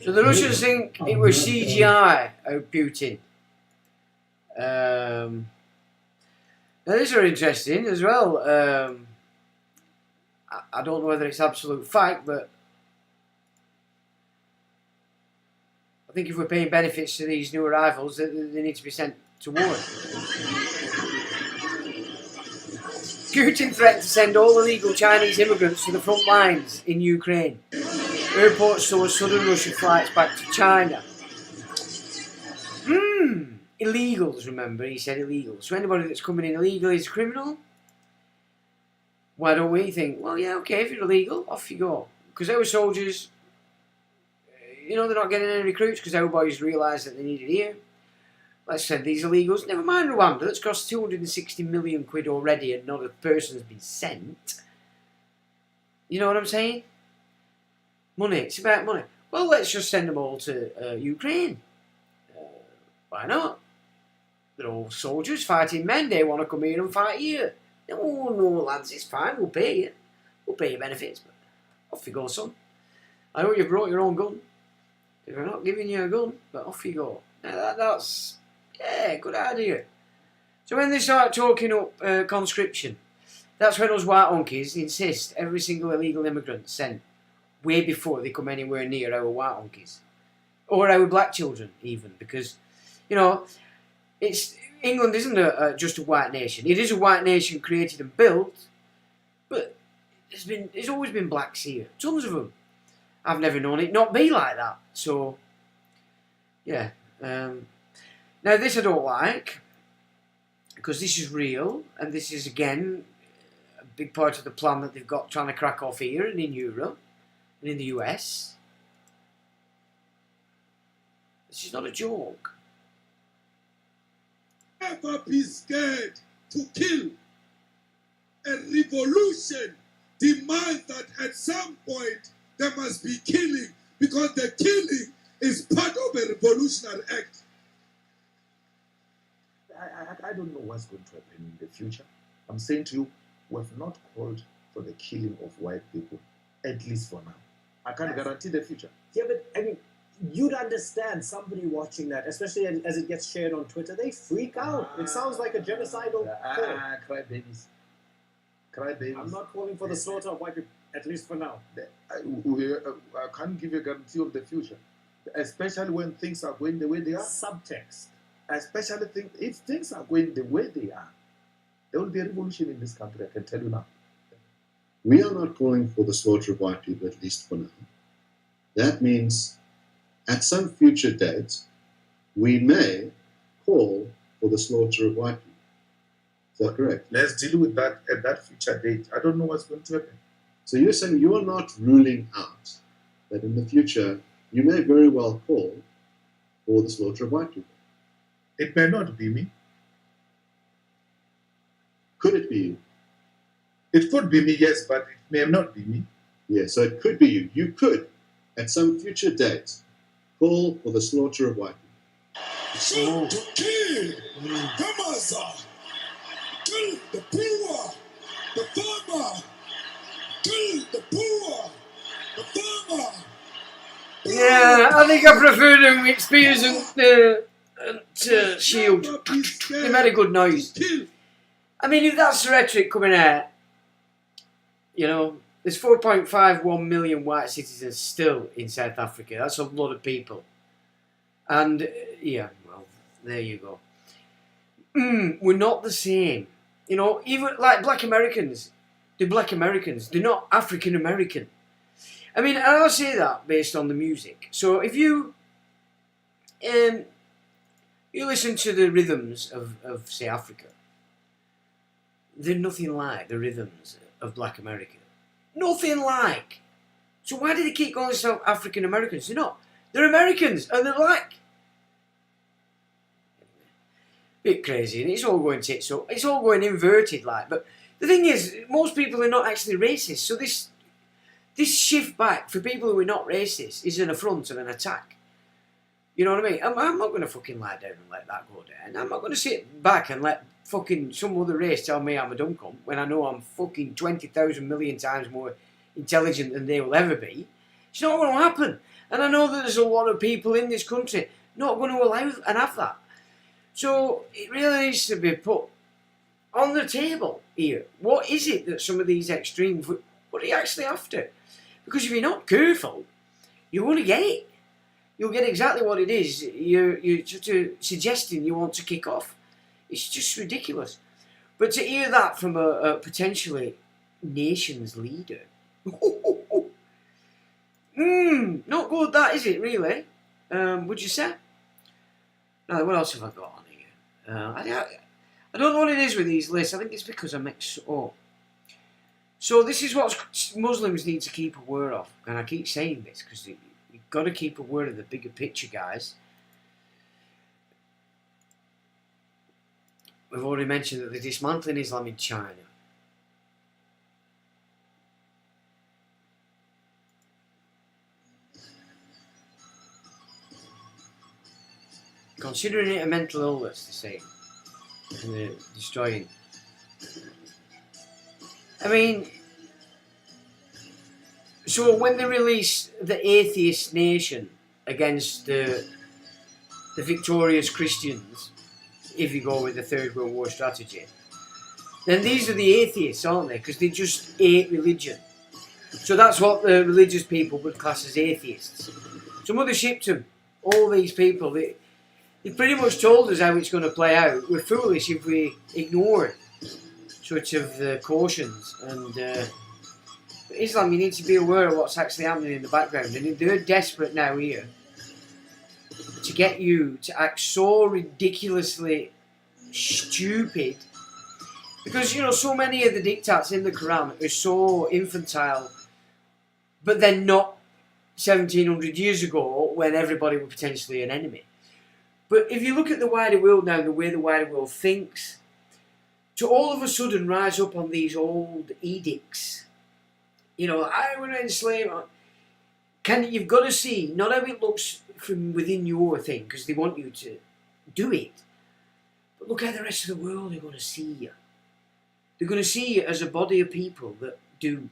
So the Russians think it was CGI of Putin. Now these are interesting as well. I don't know whether it's absolute fact, but I think if we're paying benefits to these new arrivals, they need to be sent to war. Putin threatened to send all illegal Chinese immigrants to the front lines in Ukraine. Airports saw sudden rush of flights back to China. Illegals, remember, he said illegals. So anybody that's coming in illegally is a criminal. Why don't we think, well, yeah, okay, if you're illegal, off you go. Because our soldiers, you know, they're not getting any recruits because our boys realise that they need it here. Let's send these illegals. Never mind Rwanda, that's cost 260 million quid already and not a person's been sent. You know what I'm saying? Money, it's about money. Well, let's just send them all to Ukraine. Why not? They're all soldiers, fighting men. They want to come here and fight here. No, lads, it's fine. We'll pay you. We'll pay you benefits. But off you go, son. I know you've brought your own gun. If we're not giving you a gun, but off you go. Now that's, yeah, good idea. So when they start talking up conscription, that's when us white honkies insist every single illegal immigrant sent way before they come anywhere near our white honkies. Or our black children, even. Because, you know, England isn't just a white nation. It is a white nation created and built, but there's always been blacks here. Tons of them. I've never known it not be like that. So, yeah. Now this I don't like, because this is real, and this is, again, a big part of the plan that they've got trying to crack off here and in Europe and in the US. This is not a joke. Never be scared to kill. A revolution demands that at some point there must be killing, because the killing is part of a revolutionary act. I don't know what's going to happen in the future. I'm saying to you, we have not called for the killing of white people, at least for now. I can't guarantee the future. Yeah, but I mean, you'd understand somebody watching that, especially as it gets shared on Twitter, they freak out. It sounds like a genocidal call. Cry babies. Cry babies. I'm not calling for the slaughter of white people, at least for now. I can't give you a guarantee of the future, especially when things are going the way they are. Subtext. Especially if things are going the way they are, there will be a revolution in this country, I can tell you now. We are not calling for the slaughter of white people, at least for now. That means at some future date, we may call for the slaughter of white people. Is that correct? Let's deal with that at that future date. I don't know what's going to happen. So you're saying you are not ruling out that in the future you may very well call for the slaughter of white people. It may not be me. Could it be you? It could be me, yes, but it may not be me. Yes, so it could be you. You could, at some future date, call for the slaughter of white people. Shoot to kill. Hamas. Kill the poor. The farmer. Kill the poor. The farmer. Yeah, I think I prefer them with spears and shield. They made a good noise. I mean, if that's the rhetoric coming out, you know, there's 4.51 million white citizens still in South Africa. That's a lot of people. And, yeah, well, there you go. We're not the same. You know, even like black Americans, they're black Americans. They're not African American. I mean, and I'll say that based on the music. So if you listen to the rhythms of say, Africa, they're nothing like the rhythms of black America. Nothing like. So why do they keep calling themselves African Americans? They're not. They're Americans, and they're black. Bit crazy, and it's all going tits up. It's all going inverted, like. But the thing is, most people are not actually racist. So this shift back for people who are not racist is an affront and an attack. You know what I mean? I'm not going to fucking lie down and let that go down. I'm not going to sit back and let fucking some other race tell me I'm a dumb cunt when I know I'm fucking 20,000 million times more intelligent than they will ever be. It's not going to happen. And I know that there's a lot of people in this country not going to allow and have that. So it really needs to be put on the table here. What is it that some of these extremes, what are you actually after? Because if you're not careful, you're going to get it. You'll get exactly what it is. You're just suggesting you want to kick off. It's just ridiculous. But to hear that from a potentially nation's leader, not good that, is it, really? Would you say? Now, what else have I got on here? I don't know what it is with these lists. I think it's because I mix it up. So this is what Muslims need to keep aware of. And I keep saying this because you've got to keep aware of the bigger picture, guys. We've already mentioned that they're dismantling Islam in China. Considering it a mental illness, they say. And they're destroying. I mean, so when they release the atheist nation against the victorious Christians, if you go with the Third World War strategy, then these are the atheists, aren't they? Because they just hate religion. So that's what the religious people would class as atheists. So Mother Shipton, all these people, they pretty much told us how it's going to play out. We're foolish if we ignore such of the cautions. And Islam, you need to be aware of what's actually happening in the background. And they're desperate now here to get you to act so ridiculously stupid. Because, you know, so many of the diktats in the Quran are so infantile, but then not 1700 years ago when everybody was potentially an enemy. But if you look at the wider world now, the way the wider world thinks, to all of a sudden rise up on these old edicts, you know, I want to enslave. You've got to see not how it looks from within your thing, because they want you to do it, but look how the rest of the world are going to see you. They're going to see you as a body of people that do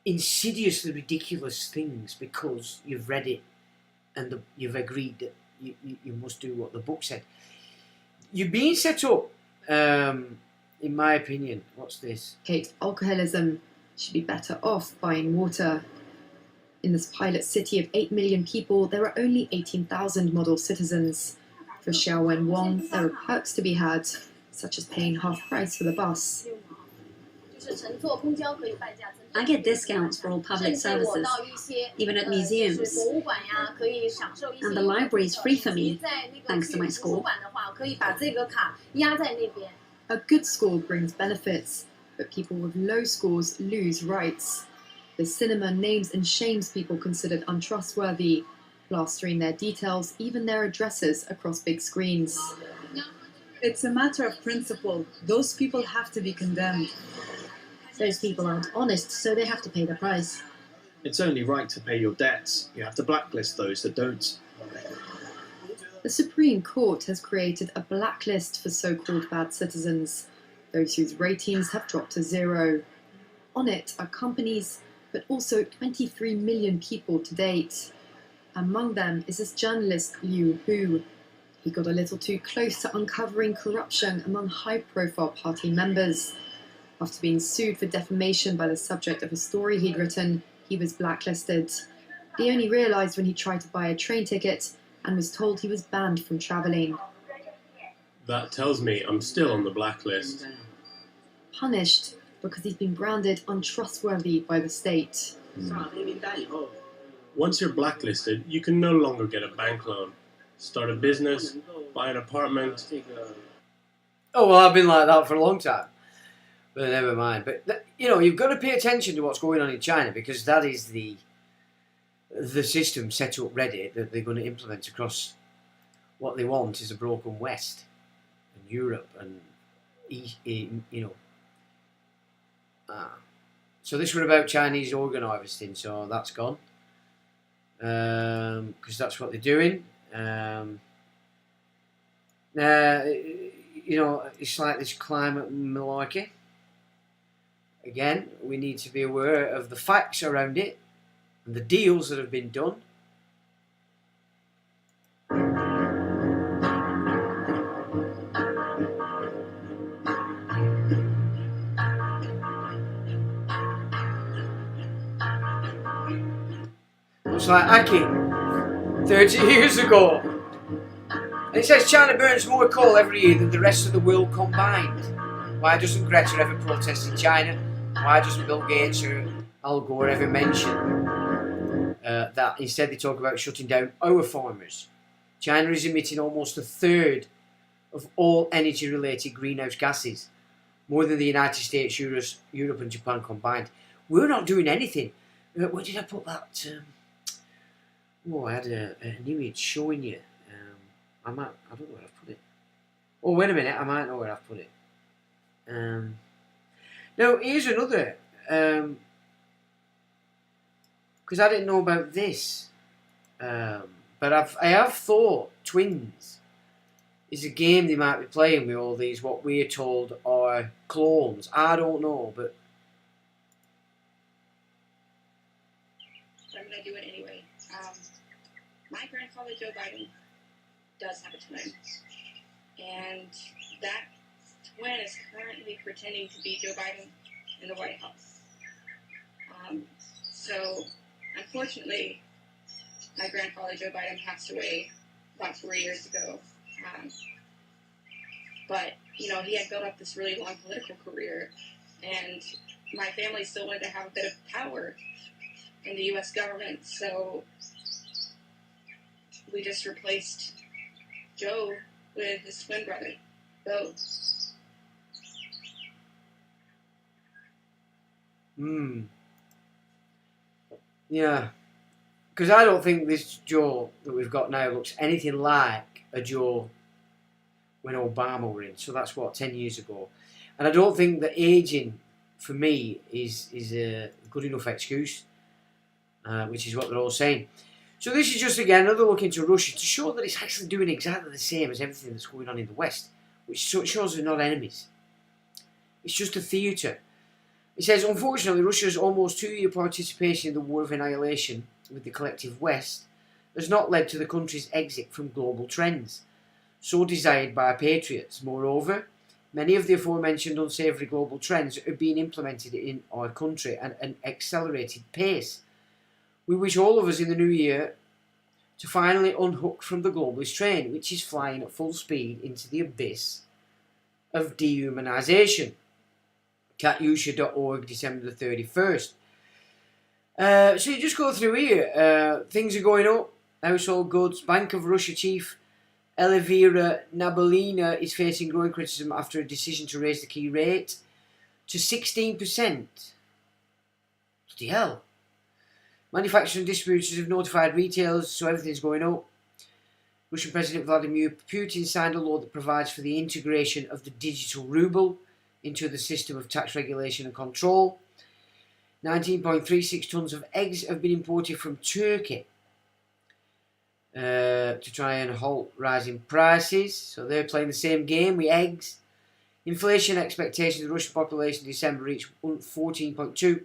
insidiously ridiculous things because you've read it and you've agreed that you must do what the book said. You're being set up, in my opinion. What's this? Alcoholism should be better off buying water. In this pilot city of 8 million people, there are only 18,000 model citizens. For Xiaowen Wang, there are perks to be had, such as paying half price for the bus. I get discounts for all public services, even at museums. And the library is free for me, thanks to my score. A good score brings benefits, but people with low scores lose rights. The cinema names and shames people considered untrustworthy, plastering their details, even their addresses, across big screens. It's a matter of principle. Those people have to be condemned. Those people aren't honest, so they have to pay the price. It's only right to pay your debts. You have to blacklist those that don't. The Supreme Court has created a blacklist for so-called bad citizens, those whose ratings have dropped to 0. On it are companies, but also 23 million people to date. Among them is this journalist Liu Hu. He got a little too close to uncovering corruption among high-profile party members. After being sued for defamation by the subject of a story he'd written, he was blacklisted. He only realised when he tried to buy a train ticket and was told he was banned from travelling. That tells me I'm still on the blacklist. Punished because he's been branded untrustworthy by the state. Once you're blacklisted, you can no longer get a bank loan, start a business, buy an apartment. Oh, well, I've been like that for a long time. But never mind. But, you know, you've got to pay attention to what's going on in China, because that is the system set up ready that they're going to implement across what they want is a broken West and Europe and, you know. So this was about Chinese organ harvesting, so that's gone. Because that's what they're doing. You know, it's like this climate malarkey. Again, we need to be aware of the facts around it and the deals that have been done looks like Aki 30 years ago. And it says China burns more coal every year than the rest of the world combined. Why doesn't Greta ever protest in China? Why doesn't Bill Gates or Al Gore ever mention that? Instead they talk about shutting down our farmers. China is emitting almost a third of all energy-related greenhouse gases, more than the United States, Europe and Japan combined. We're not doing anything. Where did I put that? I had an image showing you. I don't know where I've put it. Oh, wait a minute, I might know where I've put it. Now, here's another, because I didn't know about this, but I have thought Twins is a game they might be playing with all these, what we're told are clones. I don't know, but... I'm going to do it anyway. My grandfather, Joe Biden, does have a twin. And that twin is currently pretending to be Joe Biden in the White House. So, unfortunately, my grandfather, Joe Biden, passed away about 4 years ago. But, you know, he had built up this really long political career, and my family still wanted to have a bit of power in the U.S. government, so we just replaced Joe with his twin brother, Bo. Yeah. Because I don't think this Joe that we've got now looks anything like a Joe when Obama were in. So that's what, 10 years ago. And I don't think that aging, for me, is a good enough excuse, which is what they're all saying. So this is just, again, another look into Russia to show that it's actually doing exactly the same as everything that's going on in the West, which shows they're not enemies. It's just a theatre. It says, unfortunately, Russia's almost 2-year participation in the war of annihilation with the collective West has not led to the country's exit from global trends, so desired by patriots. Moreover, many of the aforementioned unsavoury global trends are being implemented in our country at an accelerated pace. We wish all of us in the new year to finally unhook from the globalist train, which is flying at full speed into the abyss of dehumanisation. Katyusha.org, December the 31st. So you just go through here. Things are going up. Household goods. Bank of Russia chief Elvira Nabiulina is facing growing criticism after a decision to raise the key rate to 16%. Bloody hell. Manufacturers and distributors have notified retailers, so everything's going up. Russian President Vladimir Putin signed a law that provides for the integration of the digital ruble into the system of tax regulation and control. 19.36 tonnes of eggs have been imported from Turkey to try and halt rising prices. So they're playing the same game with eggs. Inflation expectations of the Russian population in December reached 14.2,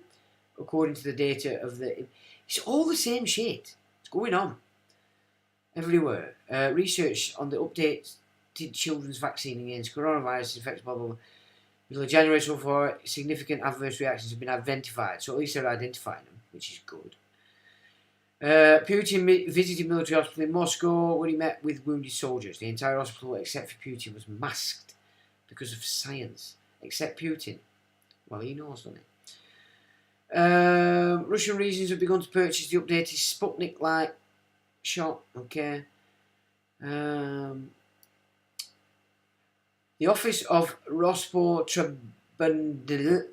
according to the data of the... It's all the same shit. It's going on everywhere. Research on the updated children's vaccine against coronavirus infects, blah, blah, blah. Middle of January so far, significant adverse reactions have been identified. So at least they're identifying them, which is good. Putin visited military hospital in Moscow where he met with wounded soldiers. The entire hospital, except for Putin, was masked because of science. Except Putin. Well, he knows, doesn't he? Russian regions have begun to purchase the updated Sputnik-like shot. Okay. The office of Rospotrebnazdor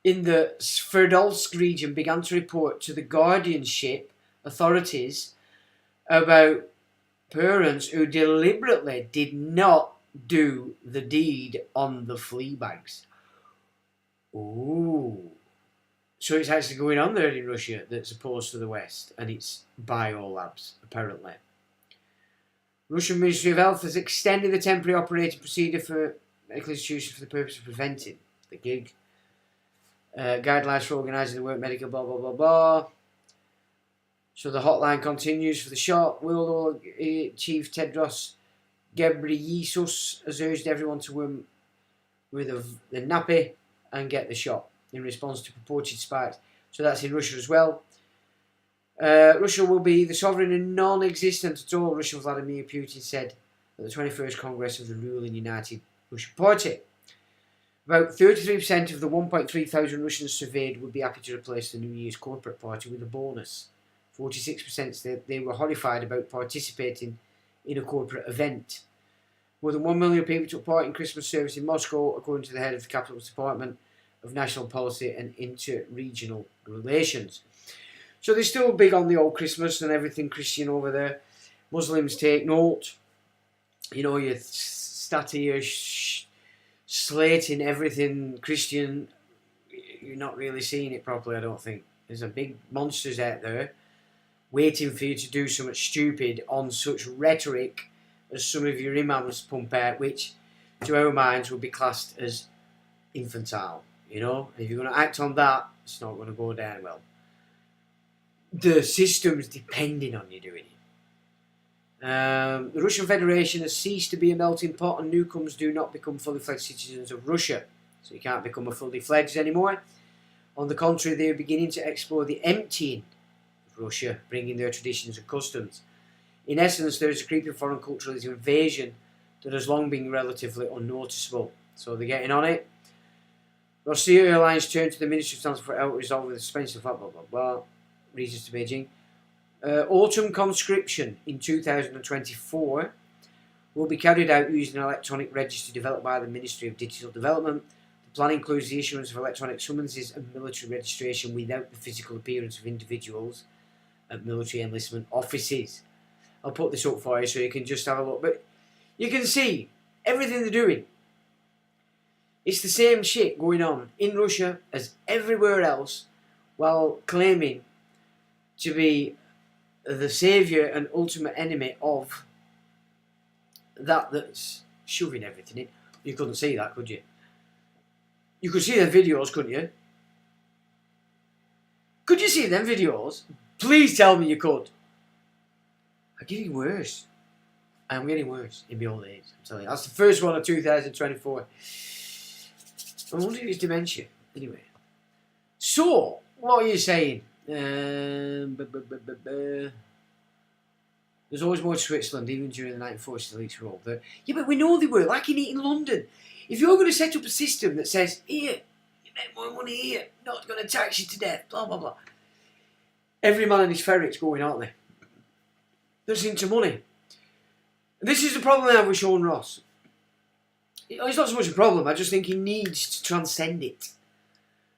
in the Sverdlovsk region began to report to the guardianship authorities about parents who deliberately did not do the deed on the flea bags. Ooh. So it's actually going on there in Russia that's opposed to the West, and it's biolabs, apparently. Russian Ministry of Health has extended the temporary operating procedure for medical institutions for the purpose of preventing the gig. Guidelines for organising the work, medical, blah, blah, blah, blah. So the hotline continues for the shot. World Chief Tedros Ghebreyesus has urged everyone to wear the nappy and get the shot in response to purported spikes. So that's in Russia as well. Russia will be the sovereign and non-existent at all, Russian Vladimir Putin said at the 21st Congress of the ruling United Russian Party. About 33% of the 1.3 thousand Russians surveyed would be happy to replace the New Year's corporate party with a bonus. 46% said they were horrified about participating in a corporate event. More than 1 million people took part in Christmas service in Moscow, according to the head of the Capital's Department of National Policy and Inter-Regional Relations. So they're still big on the old Christmas and everything Christian over there. Muslims take note. You know, you start here slating everything Christian. You're not really seeing it properly, I don't think. There's a big monsters out there waiting for you to do something stupid on such rhetoric as some of your imams pump out, which to our minds would be classed as infantile. You know, if you're going to act on that, it's not going to go down well. The system's depending on you doing it. The Russian Federation has ceased to be a melting pot, and newcomers do not become fully fledged citizens of Russia. So you can't become a fully fledged anymore. On the contrary, they are beginning to explore the emptying of Russia, bringing their traditions and customs. In essence, there is a creeping foreign cultural invasion that has long been relatively unnoticeable. So they're getting on it. Russia Airlines turned to the Ministry of Transport for help resolve the suspension of blah blah blah blah. Reasons to Beijing. Autumn conscription in 2024 will be carried out using an electronic register developed by the Ministry of Digital Development. The plan includes the issuance of electronic summonses and military registration without the physical appearance of individuals at military enlistment offices. I'll put this up for you so you can just have a look. But you can see everything they're doing. It's the same shit going on in Russia as everywhere else, while claiming to be the saviour and ultimate enemy of that's shoving everything in. You couldn't see that, could you? You could see them videos, couldn't you? Could you see them videos? Please tell me you could. I'm getting worse. I'm getting worse in my old age. I'm telling you. That's the first one of 2024. I wonder if it's dementia. Anyway. So, what are you saying? There's always more to Switzerland, even during the 1940s the leaks were all there. Yeah, but we know they were, like in London. If you're going to set up a system that says, here, you make more money here, not going to tax you to death, blah, blah, blah. Every man and his ferret's going, aren't they? They're into money. And this is the problem I have with Sean Ross. It's not so much a problem, I just think he needs to transcend it.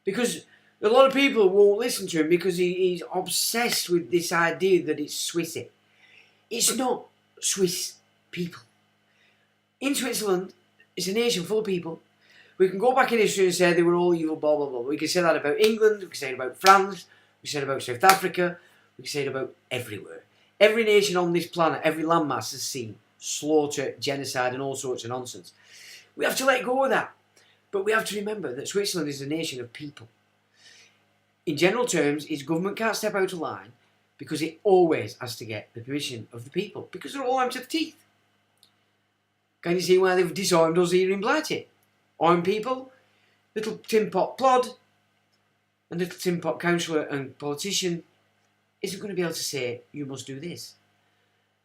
Because a lot of people won't listen to him because he's obsessed with this idea that it's Swissy. It's not Swiss people. In Switzerland, it's a nation full of people. We can go back in history and say they were all evil, blah, blah, blah. We can say that about England, we can say it about France, we can say it about South Africa, we can say it about everywhere. Every nation on this planet, every landmass has seen slaughter, genocide and all sorts of nonsense. We have to let go of that. But we have to remember that Switzerland is a nation of people. In general terms, its government can't step out of line because it always has to get the permission of the people because they're all armed to the teeth. Can you see why they've disarmed us here in Blighty? Armed people, little tin pot plod, and little tin pot councillor and politician isn't going to be able to say, you must do this.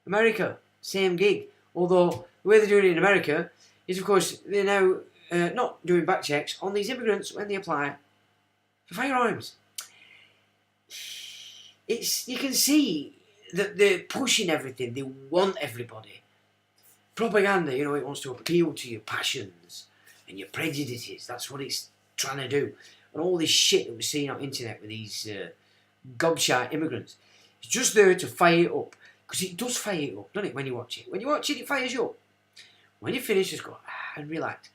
America, same gig. Although the way they're doing it in America is, of course, they're now not doing back checks on these immigrants when they apply for firearms. You can see that they're pushing everything. They want everybody. Propaganda, you know, it wants to appeal to your passions and your prejudices. That's what it's trying to do. And all this shit that we're seeing on the internet with these gobshite immigrants, it's just there to fire it up. Because it does fire it up, doesn't it, when you watch it? When you watch it, it fires you up. When you finish, just go, and relax.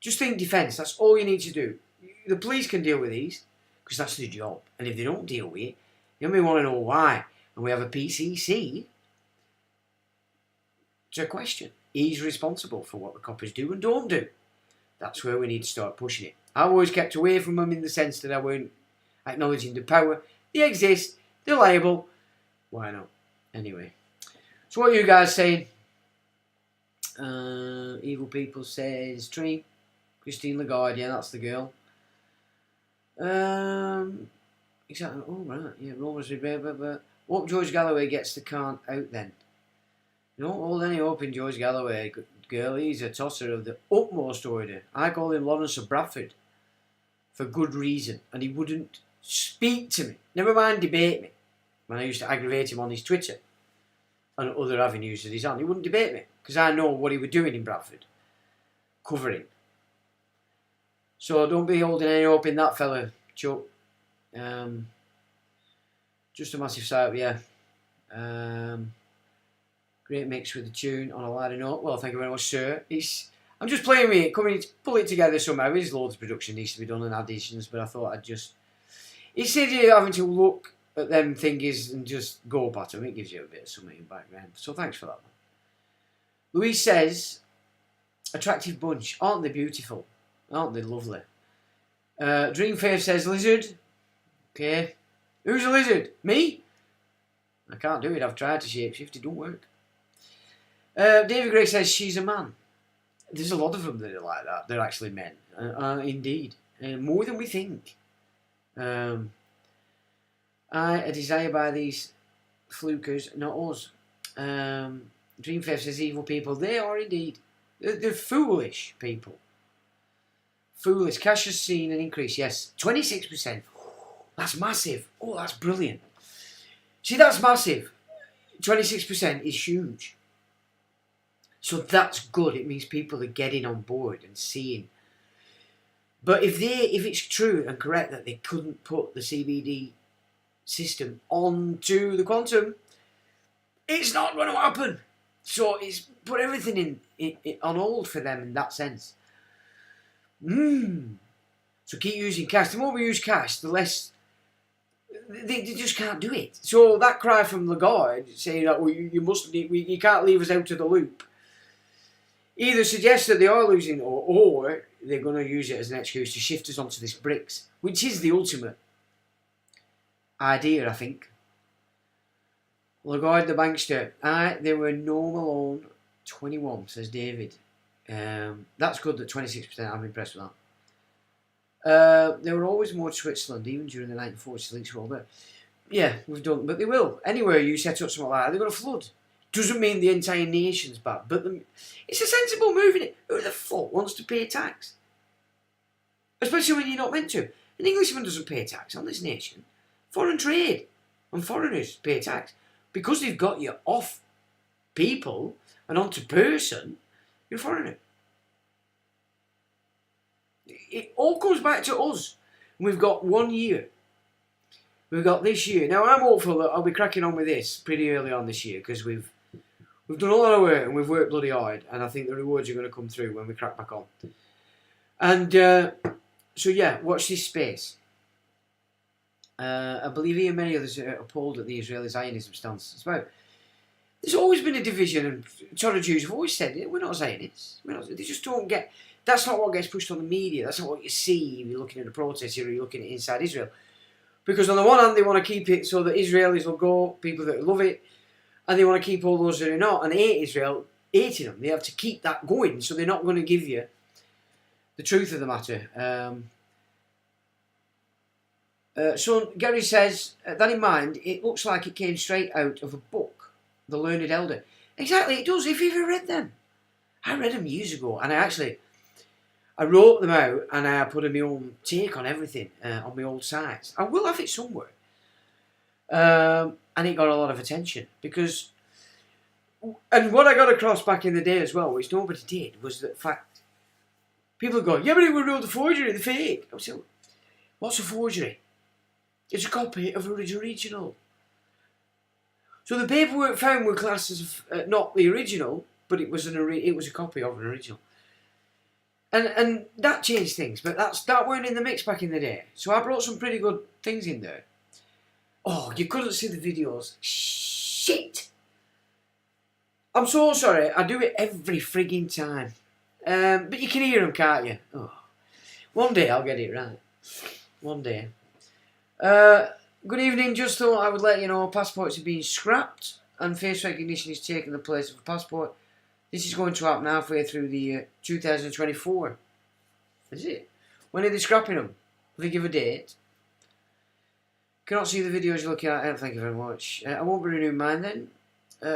Just think defence, that's all you need to do. The police can deal with these, because that's their job. And if they don't deal with it, you may want to know why. And we have a PCC. It's a question. He's responsible for what the coppers do and don't do. That's where we need to start pushing it. I've always kept away from them in the sense that I weren't acknowledging the power. They exist. They're liable. Why not? Anyway. So what are you guys saying? Evil People says Tree. Christine Lagarde, yeah, that's the girl. Exactly. Oh, right. Yeah, Romans but hope George Galloway gets the cant out then. Don't hold any hope in George Galloway, girl. He's a tosser of the utmost order. I call him Lawrence of Bradford for good reason, and he wouldn't speak to me. Never mind debate me. When I used to aggravate him on his Twitter and other avenues that he's on, he wouldn't debate me because I know what he was doing in Bradford, covering. So don't be holding any hope in that fella, Chuck. Just a massive sigh, yeah. Great mix with the tune on a lighter note. Well, thank you very much, sir. I'm just playing with it, coming to pull it together somehow. There's loads of production needs to be done and additions, but I thought I'd just... Instead of having to look at them thingies and just go at them, it gives you a bit of something in the background. So thanks for that one. Louise says, attractive bunch. Aren't they beautiful? Aren't they lovely? Dream Faith says, lizard. Okay. Who's a lizard? Me? I can't do it. I've tried to shapeshift. It don't work. David Gray says, she's a man. There's a lot of them that are like that. They're actually men. Indeed. More than we think. A desire by these flukers, not us. Dream Faith says, evil people. They are indeed. They're foolish people. Foolish. Cash has seen an increase. Yes. 26%. That's massive. Oh, that's brilliant. See, that's massive. 26% is huge. So that's good. It means people are getting on board and seeing. But if it's true and correct that they couldn't put the CBD system onto the quantum, it's not going to happen. So it's put everything in on hold for them in that sense. So keep using cash. The more we use cash, the less... They just can't do it. So that cry from Lagarde saying that you can't leave us out of the loop either suggests that they are losing or they're going to use it as an excuse to shift us onto this BRICS, which is the ultimate idea, I think. Lagarde the bankster. They were no Malone 21, says David. That's good that 26%. I'm impressed with that. There were always more to Switzerland, even during the 1940s. Links were all there. Yeah, we've done, but they will. Anywhere you set up something like that, they're going to flood. Doesn't mean the entire nation's bad, but it's a sensible move, isn't it? Who the fuck wants to pay tax? Especially when you're not meant to. An Englishman doesn't pay tax on this nation. Foreign trade and foreigners pay tax. Because they've got you off people and onto person, you're a foreigner. It all comes back to us. We've got 1 year. We've got this year. Now, I'm hopeful that I'll be cracking on with this pretty early on this year because we've done a lot of work and we've worked bloody hard, and I think the rewards are going to come through when we crack back on. And so, yeah, watch this space. I believe he and many others are appalled at the Israeli Zionism stance. It's about... There's always been a division, and Torah Jews have always said it. We're not Zionists. They just don't get... That's not what gets pushed on the media. That's not what you see if you're looking at the protests or you're looking at inside Israel. Because on the one hand, they want to keep it so that Israelis will go, people that love it, and they want to keep all those that are not and hate Israel, hating them. They have to keep that going, so they're not going to give you the truth of the matter. So Gary says, that in mind, it looks like it came straight out of a book, The Learned Elder. Exactly, it does, if you've ever read them. I read them years ago, and I wrote them out and I put my own take on everything on my old sites. I will have it somewhere. And it got a lot of attention because... And what I got across back in the day as well, which nobody did, was the fact... People go, yeah, but it was the forgery, the fake. I was like, what's a forgery? It's a copy of an original. So the paperwork found were classed as not the original, but it was a copy of an original. And that changed things, but that weren't in the mix back in the day. So I brought some pretty good things in there. Oh, you couldn't see the videos. Shit! I'm so sorry. I do it every frigging time. But you can hear them, can't you? Oh. One day I'll get it right. One day. Good evening. Just thought I would let you know passports are being scrapped and face recognition is taking the place of a passport. This is going to happen halfway through the year 2024. Is it? When are they scrapping them? Will they give a date? Cannot see the videos you're looking at. Thank you very much. I won't be renewing mine then.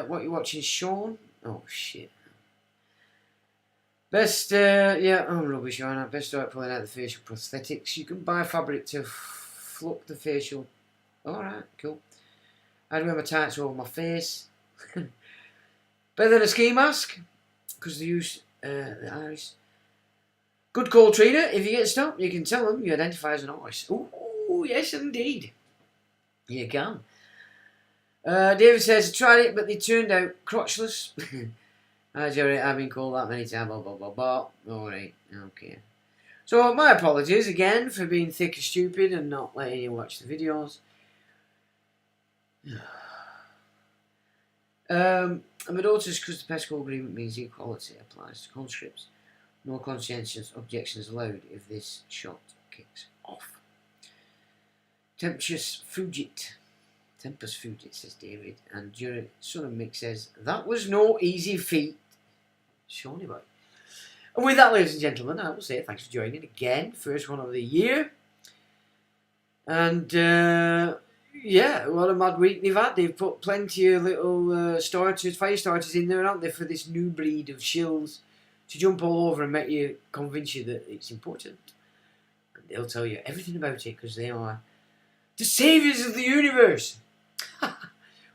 What you're watching, Sean? Oh shit. Best, yeah, I'm rubbish, aren't I? Best start pulling out the facial prosthetics. You can buy fabric to fluck the facial. Alright, cool. I'd wear my tights over my face. Better than a ski mask, because they use the iris. Good call, trainer. If you get stopped, you can tell them you identify as an artist. Ooh, yes, indeed. You can. David says, I tried it, but they turned out crotchless. Jerry, I've been called that many times, blah, blah, blah, blah. Alright, okay. So, my apologies again for being thick and stupid and not letting you watch the videos. My daughter's because the PESCO agreement means equality applies to conscripts. No conscientious objections allowed if this shot kicks off. Tempus fugit, says David. And Son of Mick says, that was no easy feat. Shawnee boy. And with that, ladies and gentlemen, I will say thanks for joining again. First one of the year. And, yeah, what a mad week they've had. They've put plenty of little fire starters in there, aren't they, for this new breed of shills to jump all over and make you, convince you that it's important. And they'll tell you everything about it because they are the saviours of the universe.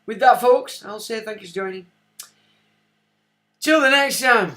With that, folks, I'll say thank you for joining. Till the next time.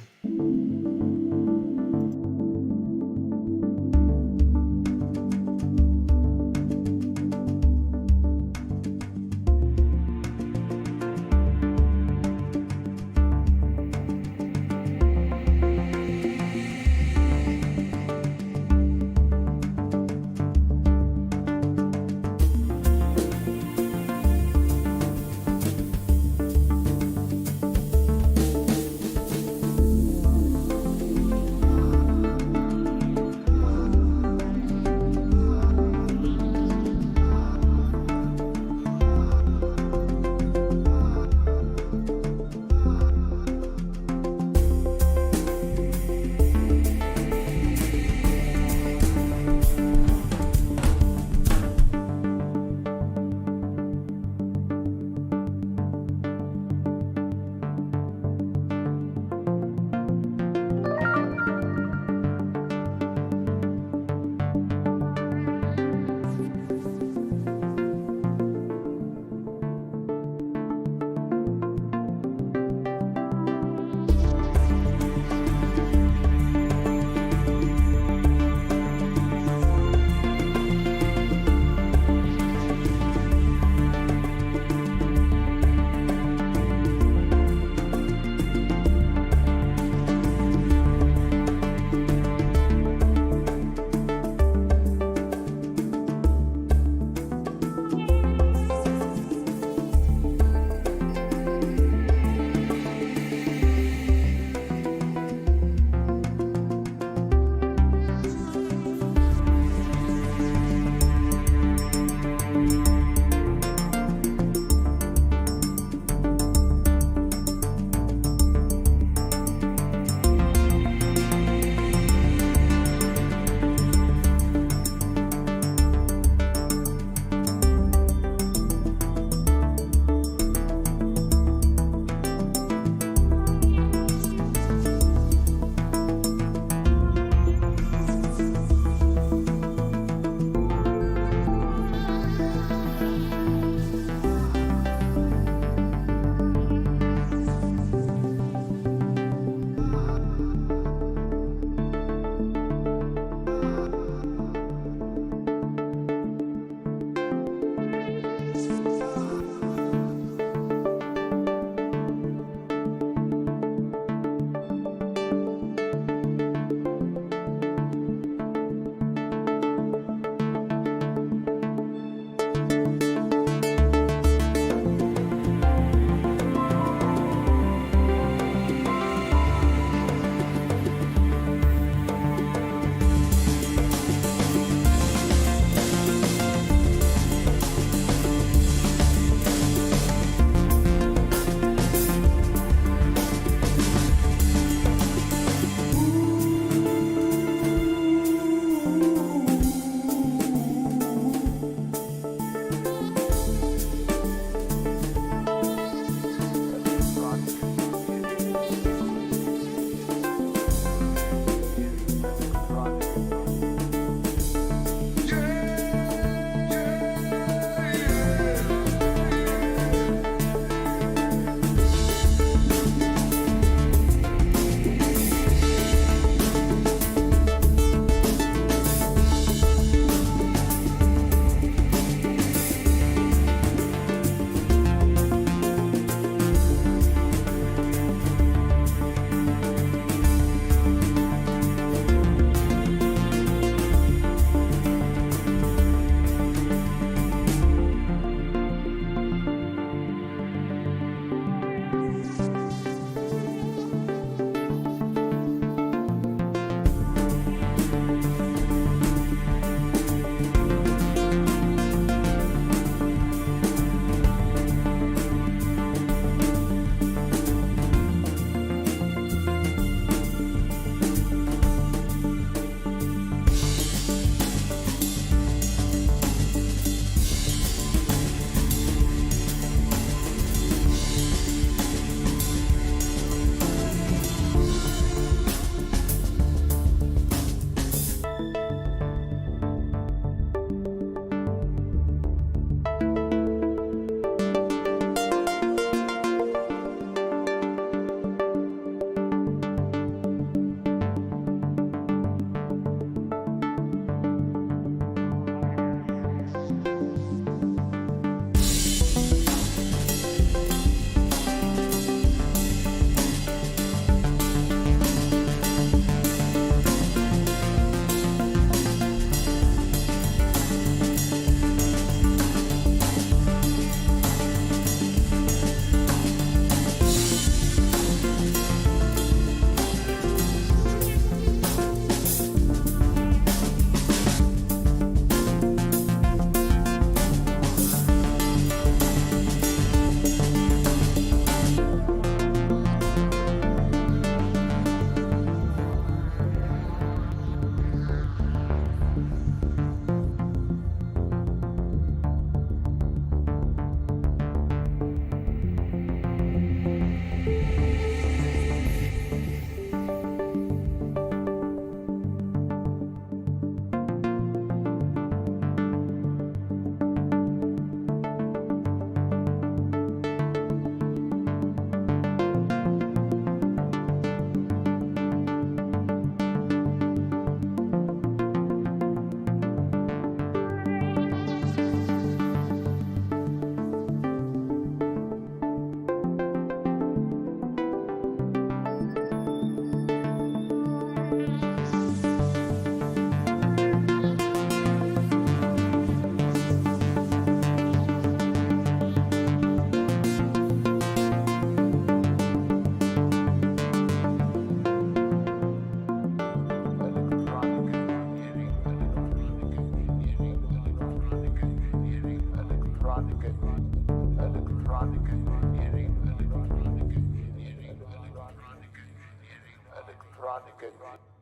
Run.